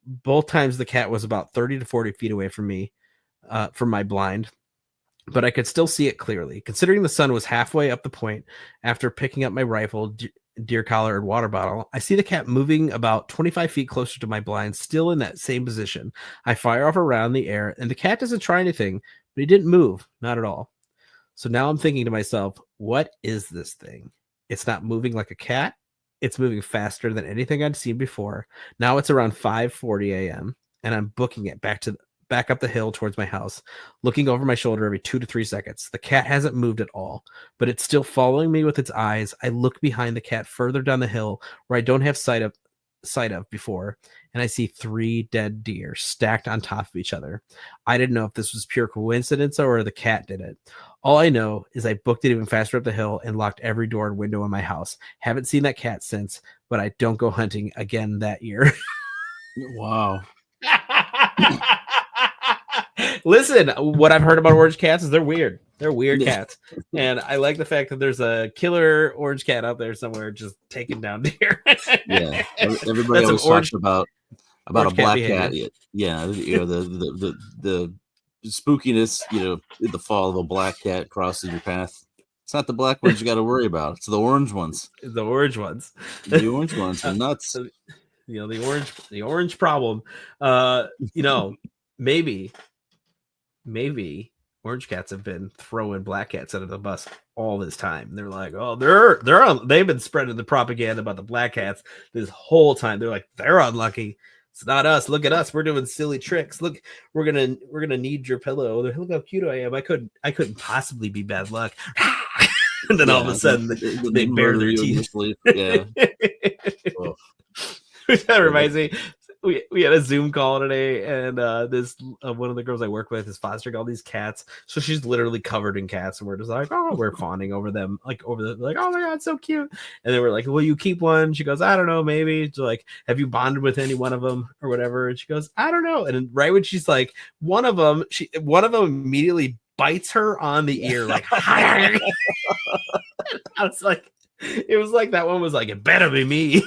both times the cat was about 30 to 40 feet away from me, from my blind, but I could still see it clearly. Considering the sun was halfway up the point after picking up my rifle, deer collar, and water bottle, I see the cat moving about 25 feet closer to my blind, still in that same position. I fire off around the air, and the cat doesn't try anything, but he didn't move, not at all. So now I'm thinking to myself, what is this thing? It's not moving like a cat. It's moving faster than anything I'd seen before. Now it's around 5:40 a.m., and I'm booking it back up the hill towards my house, looking over my shoulder every 2 to 3 seconds. The cat hasn't moved at all, but it's still following me with its eyes. I look behind the cat further down the hill where I don't have sight of before, and I see 3 dead deer stacked on top of each other. I didn't know if this was pure coincidence or the cat did it. All I know is I booked it even faster up the hill and locked every door and window in my house. Haven't seen that cat since, but I don't go hunting again that year. Wow. Listen, what I've heard about orange cats is they're weird. They're weird cats. And I like the fact that there's a killer orange cat out there somewhere just taking down deer. Yeah. Everybody always talks about a black cat. Yeah. You know, the spookiness, you know, in the fall of a black cat crossing your path. It's not the black ones you got to worry about. It's the orange ones. The orange ones. The orange ones are nuts. You know, the orange problem. You know, maybe orange cats have been throwing black cats under the bus all this time. They're like, oh, they've been spreading the propaganda about the black cats this whole time. They're like, they're unlucky. It's not us. Look at us. We're doing silly tricks. Look, we're gonna need your pillow. Look how cute I am. I couldn't possibly be bad luck. And then all of a sudden they bare their teeth. Yeah. Oh. That reminds me. We had a Zoom call today, and this one of the girls I work with is fostering all these cats. So she's literally covered in cats, and we're just like, oh, we're fawning over them, like oh my god, so cute. And then we're like, will you keep one? She goes, I don't know, maybe. So like, have you bonded with any one of them or whatever? And she goes, I don't know. And then right when she's like, one of them immediately bites her on the ear, like. I was like. It was like that one was like, it better be me.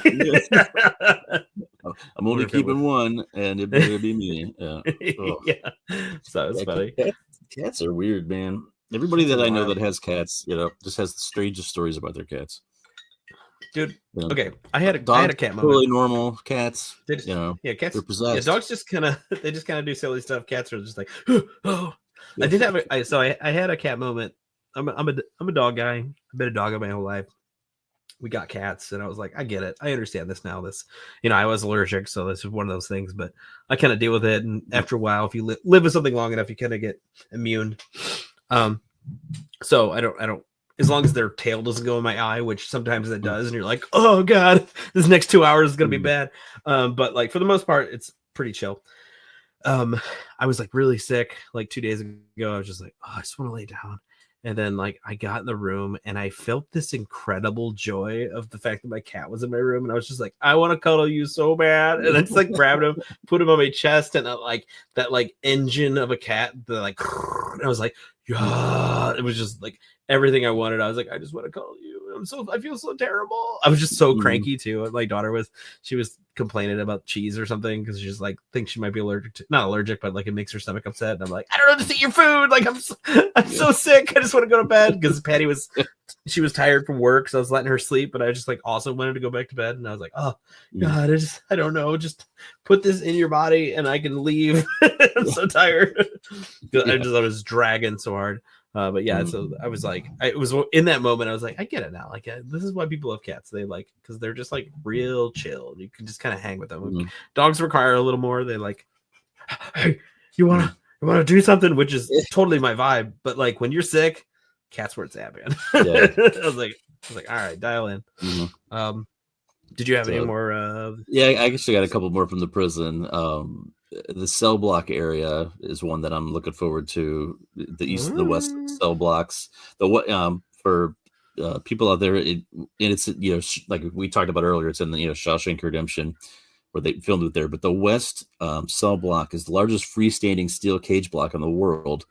I'm only keeping one, and it better be me. Yeah. Oh. Yeah. So it's funny. Cats are weird, man. Everybody that I know that has cats, you know, just has the strangest stories about their cats. Dude, you know, I had a cat moment. Totally normal cats. You know, yeah, cats. They're possessed. Yeah, dogs just kind of do silly stuff. Cats are just like, oh. I did have I had a cat moment. I'm a dog guy. I've been a dog my whole life. We got cats, and I was like, I get it. I understand this now. This, you know, I was allergic, so this is one of those things, but I kind of deal with it. And after a while, if you live with something long enough, you kind of get immune. So I don't, as long as their tail doesn't go in my eye, which sometimes it does, and you're like, oh God, this next 2 hours is going to be bad. But like for the most part, it's pretty chill. I was like really sick, like 2 days ago. I was just like, oh, I just want to lay down. And then like I got in the room and I felt this incredible joy of the fact that my cat was in my room. And I was just like, I want to cuddle you so bad. And I just like grabbed him, put him on my chest, and that engine of a cat, and I was like, yeah, it was just like everything I wanted. I was like, I just want to cuddle you. I feel so terrible. I was just so cranky too. My daughter was complaining about cheese or something because she's like thinks she might be not allergic, but like it makes her stomach upset. And I'm like, I don't know to eat your food. Like I'm so sick. I just want to go to bed because Patty she was tired from work, so I was letting her sleep, but I just like also wanted to go back to bed. And I was like, oh God, I don't know. Just put this in your body and I can leave. I'm so tired. I was dragging so hard. But yeah, so I was like, it was in that moment, I was like, I get it now. Like, this is why people love cats. They like, because they're just like real chill. You can just kind of hang with them. Dogs require a little more. They like, hey, you want to do something, which is totally my vibe. But like when you're sick, cats where it's at, man. Yeah. I was like, all right, dial in. Did you have any more? Yeah, I actually got a couple more from the prison. The cell block area is one that I'm looking forward to. The east and the west cell blocks. For people out there, it's like we talked about earlier. It's in the Shawshank Redemption. where they filmed it there. But the west cell block is the largest freestanding steel cage block in the world.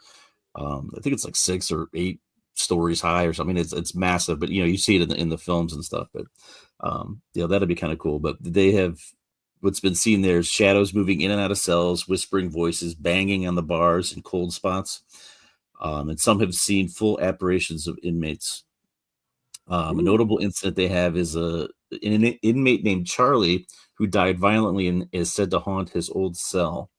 I think it's like 6 or 8 stories high or something. It's massive, but you see it in the films and stuff. But that'd be kind of cool. But they have what's been seen there is shadows moving in and out of cells, whispering voices, banging on the bars and cold spots. And some have seen full apparitions of inmates. A notable incident they have is an inmate named Charlie who died violently and is said to haunt his old cell.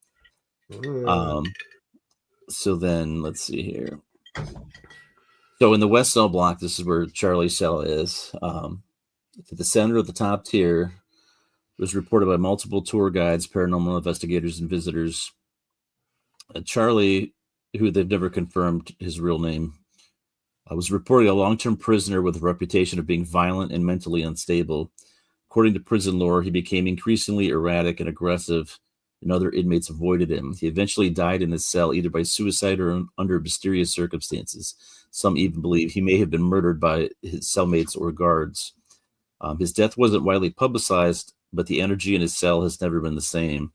So then let's see here. So in the west cell block, this is where Charlie's cell is. To the center of the top tier was reported by multiple tour guides, paranormal investigators, and visitors. Charlie, who they've never confirmed his real name, was reportedly a long-term prisoner with a reputation of being violent and mentally unstable. According to prison lore, he became increasingly erratic and aggressive, and other inmates avoided him. He eventually died in his cell either by suicide or under mysterious circumstances. Some even believe he may have been murdered by his cellmates or guards. His death wasn't widely publicized, but the energy in his cell has never been the same.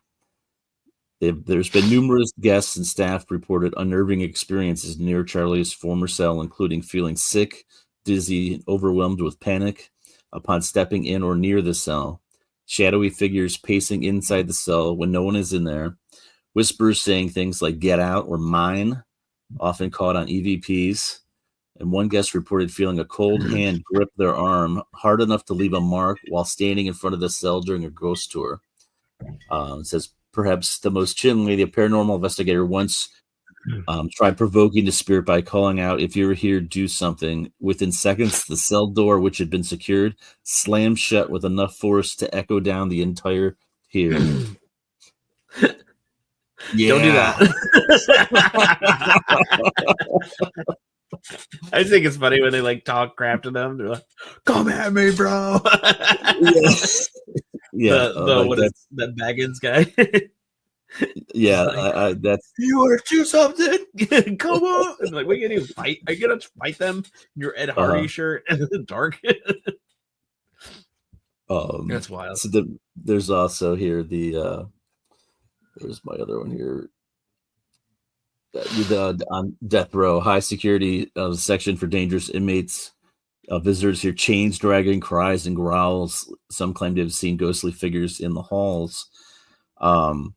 There's been numerous guests and staff reported unnerving experiences near Charlie's former cell, including feeling sick, dizzy, and overwhelmed with panic upon stepping in or near the cell. Shadowy figures pacing inside the cell when no one is in there. Whispers saying things like "get out" or "mine," often caught on EVPs. And one guest reported feeling a cold hand grip their arm hard enough to leave a mark while standing in front of the cell during a ghost tour. It says, perhaps the most chillingly, the paranormal investigator once tried provoking the spirit by calling out, "If you're here, do something." Within seconds, the cell door, which had been secured, slammed shut with enough force to echo down the entire tier. Don't do that. I just think it's funny when they like talk crap to them. They're like, "Come at me, bro." That Baggins guy. Yeah, that's you want to do something? Come on! I'm like, what are you gonna do? Fight? Are you gonna fight them in your Ed Hardy shirt in the dark? That's wild. So there's also here the there's my other one here. On death row, high security section for dangerous inmates. Visitors hear chains dragging, cries, and growls. Some claim to have seen ghostly figures in the halls. So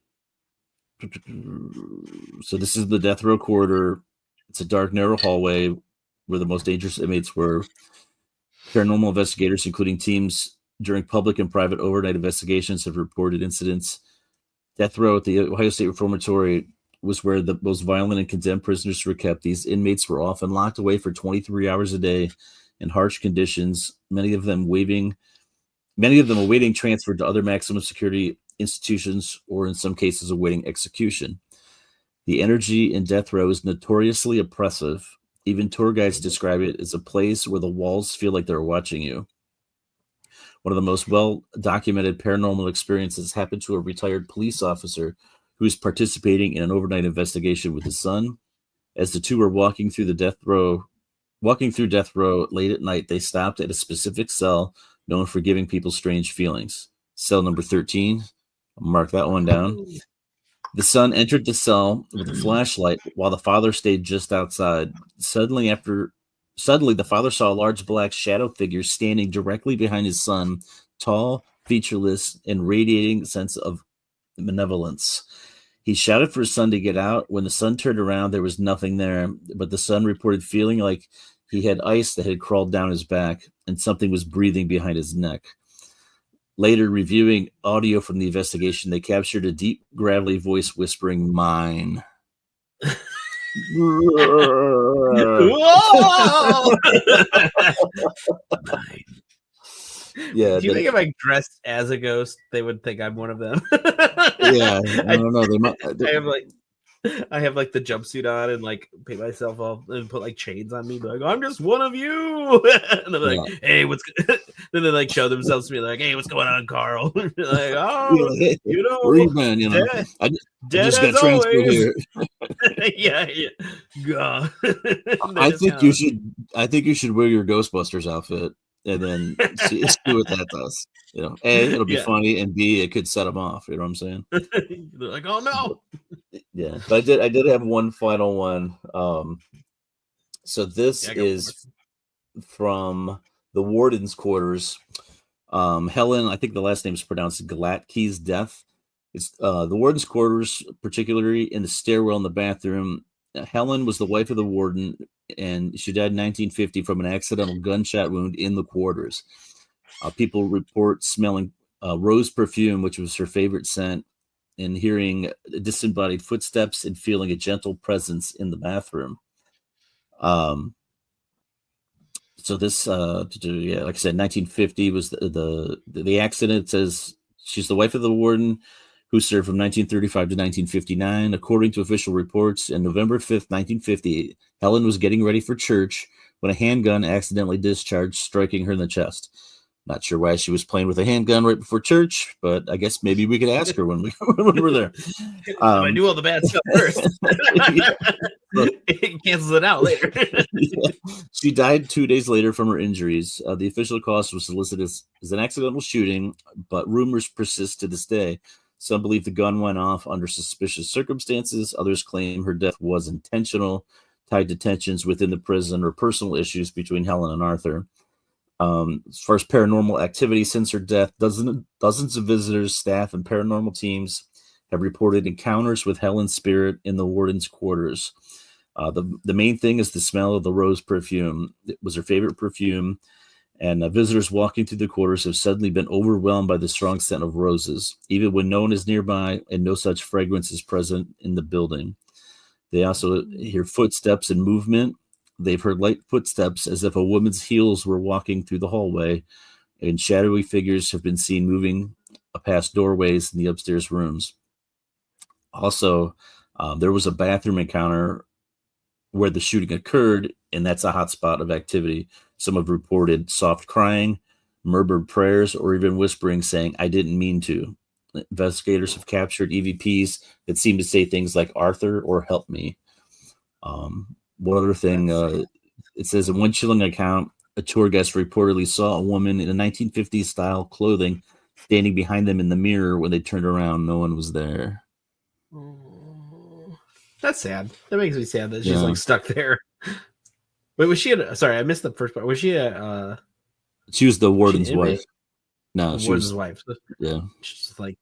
this is the death row corridor. It's a dark, narrow hallway where the most dangerous inmates were. Paranormal investigators, including teams during public and private overnight investigations, have reported incidents. Death row at the Ohio State Reformatory was where the most violent and condemned prisoners were kept. These inmates were often locked away for 23 hours a day in harsh conditions, many of them awaiting transfer to other maximum security institutions, or in some cases awaiting execution. The energy in death row is notoriously oppressive. Even tour guides describe it as a place where the walls feel like they're watching you. One of the most well-documented paranormal experiences happened to a retired police officer who was participating in an overnight investigation with his son. As the two were walking through death row late at night, they stopped at a specific cell known for giving people strange feelings. Cell number 13. I'll mark that one down. The son entered the cell with a flashlight while the father stayed just outside. Suddenly, the father saw a large black shadow figure standing directly behind his son, tall, featureless, and radiating a sense of malevolence. He shouted for his son to get out. When the son turned around, there was nothing there, but the son reported feeling like he had ice that had crawled down his back and something was breathing behind his neck. Later, reviewing audio from the investigation, they captured a deep, gravelly voice whispering, "Mine." Yeah. Do you think if I dressed as a ghost, they would think I'm one of them? Yeah, I don't know. I have like the jumpsuit on and like pay myself off and put like chains on me, like I'm just one of you. And they're like, yeah. Hey, what's? Then they like show themselves to me, like, hey, what's going on, Carl? Like, oh, hey, you know, where you been? You know, I just got transferred here. Yeah. God. I think you should wear your Ghostbusters outfit and then see what that does. You know, A, it'll be funny, and B, it could set them off. You know what I'm saying? They're like, oh no. Yeah, but I did have one final one. So this is from the warden's quarters. Helen, I think the last name is pronounced Glatke's death. It's the warden's quarters, particularly in the stairwell in the bathroom. Helen was the wife of the warden, and she died in 1950 from an accidental gunshot wound in the quarters. People report smelling rose perfume, which was her favorite scent, and hearing disembodied footsteps and feeling a gentle presence in the bathroom. So this, like I said, 1950 was the accident. It says she's the wife of the warden who served from 1935 to 1959. According to official reports, on November 5th, 1950, Helen was getting ready for church when a handgun accidentally discharged, striking her in the chest. Not sure why she was playing with a handgun right before church, but I guess maybe we could ask her when we were there. I do all the bad stuff first. It cancels it out later. She died 2 days later from her injuries. The official cause was listed as an accidental shooting, but rumors persist to this day. Some believe the gun went off under suspicious circumstances. Others claim her death was intentional, tied to tensions within the prison or personal issues between Helen and Arthur. As far as paranormal activity since her death, dozens of visitors, staff, and paranormal teams have reported encounters with Helen's spirit in the warden's quarters. The main thing is the smell of the rose perfume. It was her favorite perfume, and visitors walking through the quarters have suddenly been overwhelmed by the strong scent of roses, even when no one is nearby and no such fragrance is present in the building. They also hear footsteps and movement. They've heard light footsteps as if a woman's heels were walking through the hallway, and shadowy figures have been seen moving past doorways in the upstairs rooms. Also, there was a bathroom encounter where the shooting occurred, and that's a hot spot of activity. Some have reported soft crying, murmured prayers, or even whispering saying, "I didn't mean to." Investigators have captured EVPs that seem to say things like "Arthur" or "Help me." One other thing, it says in one chilling account, a tour guest reportedly saw a woman in a 1950s style clothing standing behind them in the mirror. When they turned around, no one was there. That's sad. That makes me sad that she's like stuck there. Wait, was she? Sorry, I missed the first part. Was she a? She was the warden's wife. No, she was wife. Yeah, she's like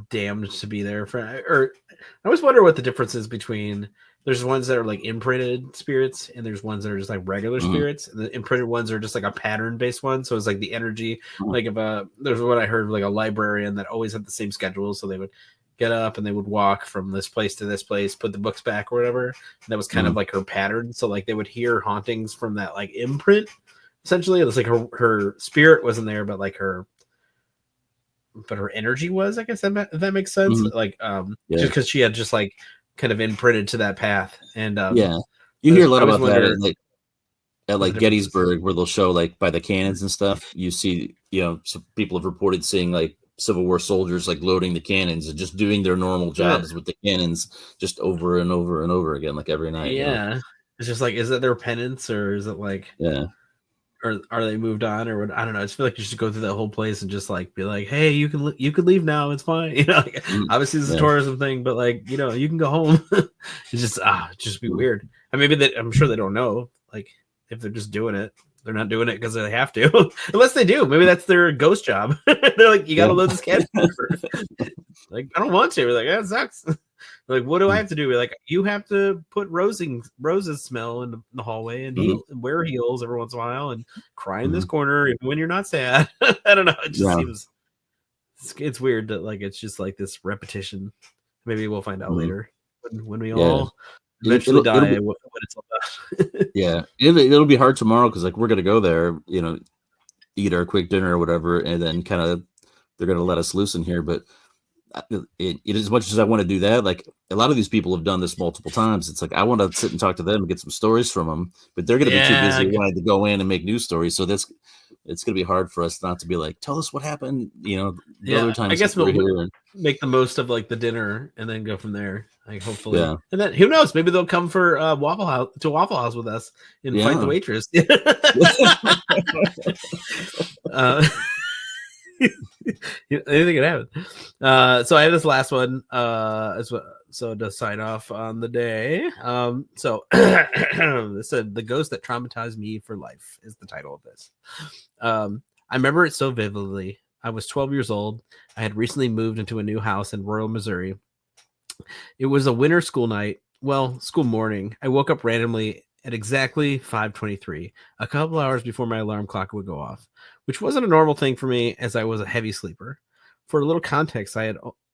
damned to be there for. Or I always wonder what the difference is between. There's ones that are like imprinted spirits, and there's ones that are just like regular spirits. And the imprinted ones are just like a pattern-based one. So it's like the energy, like if there's what I heard, like a librarian that always had the same schedule. So they would get up and they would walk from this place to this place, put the books back or whatever. And that was kind of like her pattern. So like they would hear hauntings from that like imprint. Essentially, it was like her spirit wasn't there, but like her energy was. I guess if that makes sense. Like just because she had just like. Kind of imprinted to that path, and you hear a lot about that at Gettysburg, where they'll show like by the cannons and stuff. You see, some people have reported seeing like Civil War soldiers like loading the cannons and just doing their normal jobs with the cannons, just over and over and over again, like every night. Yeah, it's just like, is it their penance or is it like or are they moved on or what? I don't know. I just feel like you should go through that whole place and just like be like, hey, you can leave now. It's fine. Like, obviously this is a tourism thing, but like, you can go home. It's just be weird. And maybe I'm sure they don't know. Like if they're just doing it, they're not doing it because they have to, unless they do. Maybe that's their ghost job. They're like, you got to load this can. Like, I don't want to. We're like, that sucks. Like, what do I have to do? We're like, you have to put roses smell in the hallway and wear heels every once in a while and cry in this corner even when you're not sad. I don't know. It just seems it's weird that like it's just like this repetition. Maybe we'll find out later when we all eventually die. What it's all about. It'll be hard tomorrow because like we're gonna go there, eat our quick dinner or whatever, and then kind of they're gonna let us loose in here, but. It as much as I want to do that, like a lot of these people have done this multiple times. It's like I want to sit and talk to them and get some stories from them, but they're going to be too busy wanting to go in and make news stories. So it's gonna be hard for us not to be like, tell us what happened. The other times I guess we're we'll here. make the most of like the dinner and then go from there. Like hopefully, Yeah. and then who knows? Maybe they'll come for Waffle House with us and fight the waitress. Anything can happen. So I have this last one as well. So to sign off on the day. So this said, "The Ghost That Traumatized Me for Life" is the title of this. I remember it so vividly. I was 12 years old. I had recently moved into a new house in rural Missouri. It was a winter school night. Well, school morning. I woke up randomly at exactly 5:23, a couple hours before my alarm clock would go off, which wasn't a normal thing for me as I was a heavy sleeper. For a little context, I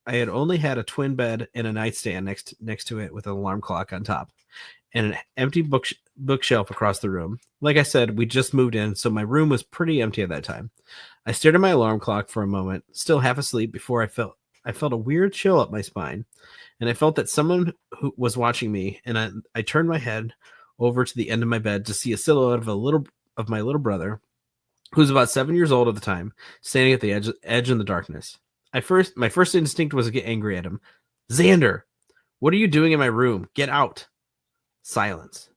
had only had a twin bed and a nightstand next to it with an alarm clock on top and an empty bookshelf across the room. Like I said, we just moved in, so my room was pretty empty at that time. I stared at my alarm clock for a moment, still half asleep, before I felt a weird chill up my spine, and I felt that someone who was watching me, and I turned my head over to the end of my bed to see a silhouette of my little brother, who was about 7 years old at the time, standing at the edge in the darkness. My first instinct was to get angry at him. "Xander, what are you doing in my room? Get out." Silence.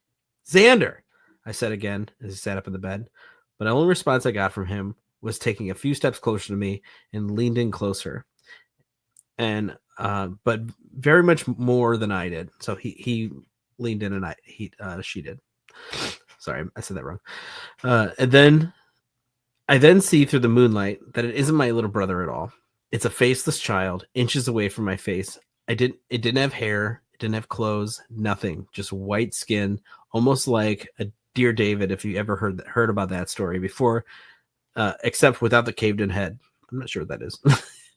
"Xander," I said again as he sat up in the bed, but the only response I got from him was taking a few steps closer to me and leaned in closer. And but very much more than I did. So he leaned in and she did. Sorry, I said that wrong. And then I see through the moonlight that it isn't my little brother at all. It's a faceless child, inches away from my face. It didn't have hair, it didn't have clothes, nothing, just white skin, almost like a Dear David, if you ever heard about that story before, except without the caved in head. I'm not sure what that is.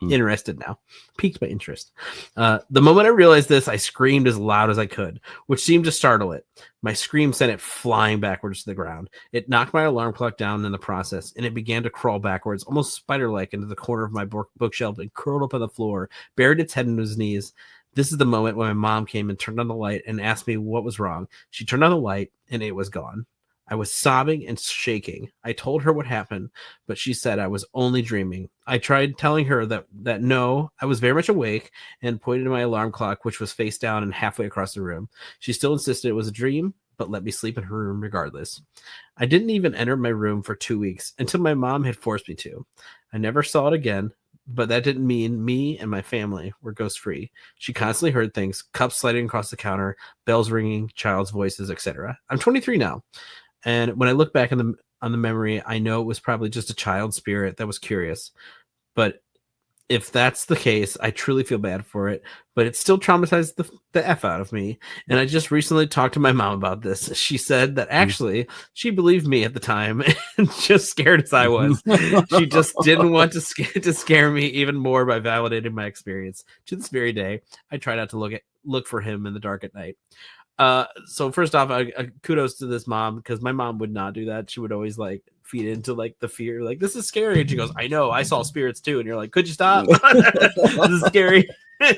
Interested now. Piqued my interest. The moment I realized this, I screamed as loud as I could, which seemed to startle it. My scream sent it flying backwards to the ground. It knocked my alarm clock down in the process, and it began to crawl backwards, almost spider-like, into the corner of my bookshelf and curled up on the floor, buried its head in his knees. This is the moment when my mom came and turned on the light and asked me what was wrong. She turned on the light, and it was gone. I was sobbing and shaking. I told her what happened, but she said I was only dreaming. I tried telling her that no, I was very much awake, and pointed to my alarm clock, which was face down and halfway across the room. She still insisted it was a dream, but let me sleep in her room regardless. I didn't even enter my room for 2 weeks until my mom had forced me to. I never saw it again, but that didn't mean me and my family were ghost-free. She constantly heard things, cups sliding across the counter, bells ringing, child's voices, etc. I'm 23 now. And when I look back on the memory, I know it was probably just a child spirit that was curious. But if that's the case, I truly feel bad for it. But it still traumatized the F out of me. And I just recently talked to my mom about this. She said that actually she believed me at the time, and just scared as I was. She just didn't want to scare me even more by validating my experience. To this very day, I try not to look for him in the dark at night. So first off, kudos to this mom, because my mom would not do that. She would always like feed into like the fear, like, this is scary, and she goes, I know, I saw spirits too, and you're like, could you stop? This is scary.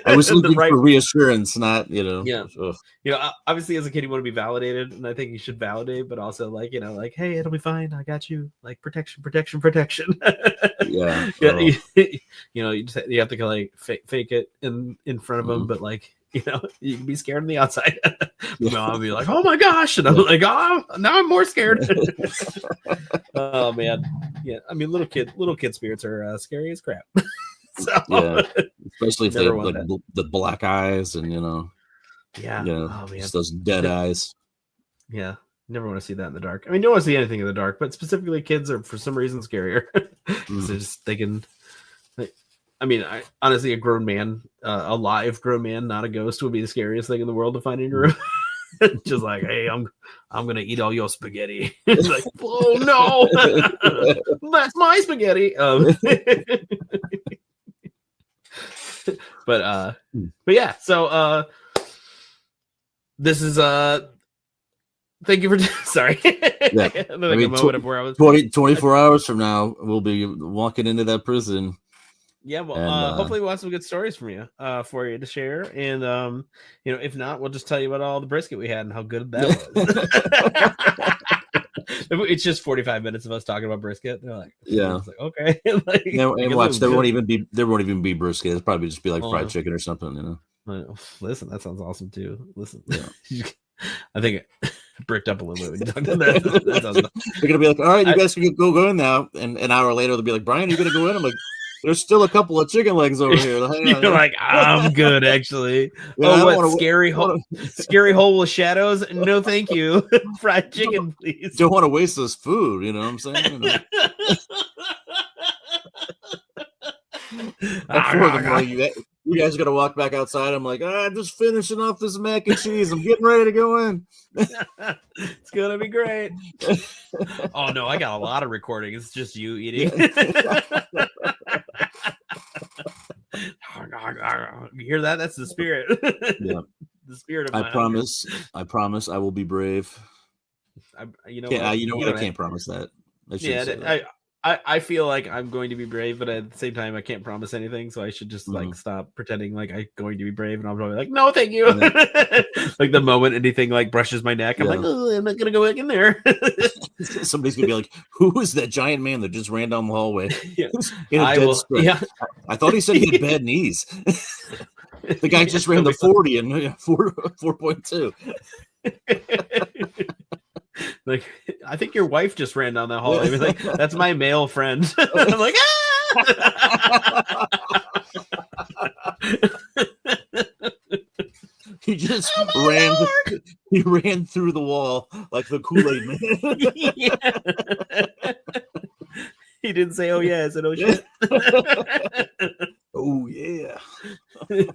I was looking for reassurance, not yeah. Obviously as a kid you want to be validated, and I think you should validate, but also like, like, hey, it'll be fine, I got you, like protection. Yeah. You have to like fake it in front of them, but like, you can be scared on the outside. I'll be like, oh my gosh, and I'm like, oh, now I'm more scared. Oh man, yeah. I mean, little kid spirits are scary as crap. So, yeah, especially if they have like the black eyes and oh man, just those dead eyes. Yeah, never want to see that in the dark. I mean, you don't want to see anything in the dark, but specifically kids are for some reason scarier. So they can. I mean, honestly, a grown man, a live grown man, not a ghost, would be the scariest thing in the world to find in your room. Just like, hey, I'm gonna eat all your spaghetti. It's like, oh no, that's my spaghetti. But yeah. So this is thank you for sorry. Yeah. I mean, a moment of where I was 24 hours from now, we'll be walking into that prison. Yeah, well, hopefully we'll have some good stories from you for you to share, and if not, we'll just tell you about all the brisket we had and how good that was. It's just 45 minutes of us talking about brisket. They're like, Yeah. It's like, okay. Like, No, and watch, there won't even be brisket. It'll probably just be like fried Oh. chicken or something, you know. Listen, that sounds awesome too. Listen, Yeah. I think it bricked up a little bit when you talked about that. That sounds- They're gonna be like, all right, you guys can go in now. And an hour later, they'll be like, Brian, are you gonna go in? I'm like, there's still a couple of chicken legs over here. You're like, I'm good, actually. Yeah, Oh, I what don't wanna- scary hole? Scary hole with shadows? No, thank you. Fried chicken, please. Don't want to waste this food. You know what I'm saying? You know? At 4 a.m, you guys are gonna walk back outside. I'm like, just finishing off this mac and cheese. I'm getting ready to go in. It's gonna be great. Oh no, I got a lot of recording. It's just you eating. You hear that? That's the spirit. Yeah. The spirit of I promise I will be brave. You know, Yeah, I can't promise that. I feel like I'm going to be brave, but at the same time, I can't promise anything. So I should just like stop pretending like I'm going to be brave, and I'll probably like, no, thank you. Yeah. Like the moment anything like brushes my neck, I'm like, oh, I'm not gonna go back in there. Somebody's gonna be like, who is that giant man that just ran down the hallway? Yeah. In a dead sprint. Yeah. I thought he said he had bad knees. The guy just ran the 40 and 4.2. Like, I think your wife just ran down that hallway. Like, that's my male friend. I'm like, He just ran. He ran through the wall like the Kool-Aid man. Yeah. He didn't say, "Oh yeah," I said, "Oh shit." Oh yeah.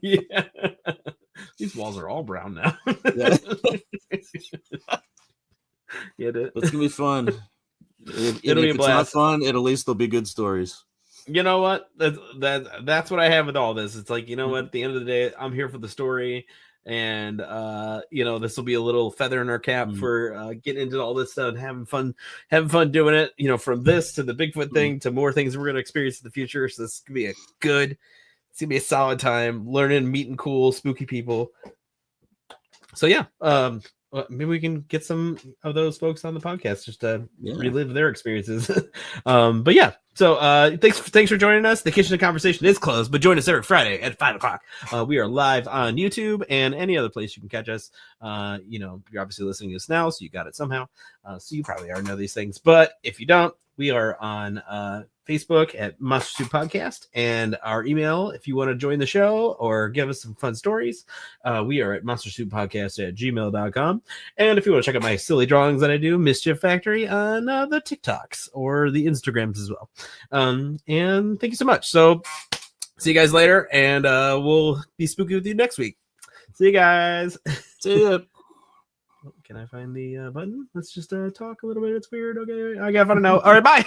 Yeah. These walls are all brown now. Yeah. Yeah, it's gonna be fun. It'll be a blast. It's not fun, at least there'll be good stories. You know what? That's what I have with all this. It's like, you know what? At the end of the day, I'm here for the story, and this will be a little feather in our cap for getting into all this stuff and having fun doing it. You know, from this to the Bigfoot thing to more things we're gonna experience in the future. So this could be it's gonna be a solid time learning, meeting cool, spooky people. So yeah, maybe we can get some of those folks on the podcast just to relive their experiences. But yeah, so thanks for joining us. The Kitchen of Conversation is closed, but join us every Friday at 5:00. We are live on YouTube and any other place you can catch us. You're obviously listening to us now, so you got it somehow. So you probably already know these things, but if you don't, we are on Facebook at Monster Soup Podcast, and our email, if you want to join the show or give us some fun stories, we are at monstersouppodcast@gmail.com. And if you want to check out my silly drawings that I do, Mischief Factory, on the TikToks or the Instagrams as well. And thank you so much. So see you guys later, and we'll be spooky with you next week. See you guys. See ya. Can I find the button? Let's just talk a little bit. It's weird. Okay, I gotta find it now. All right, bye.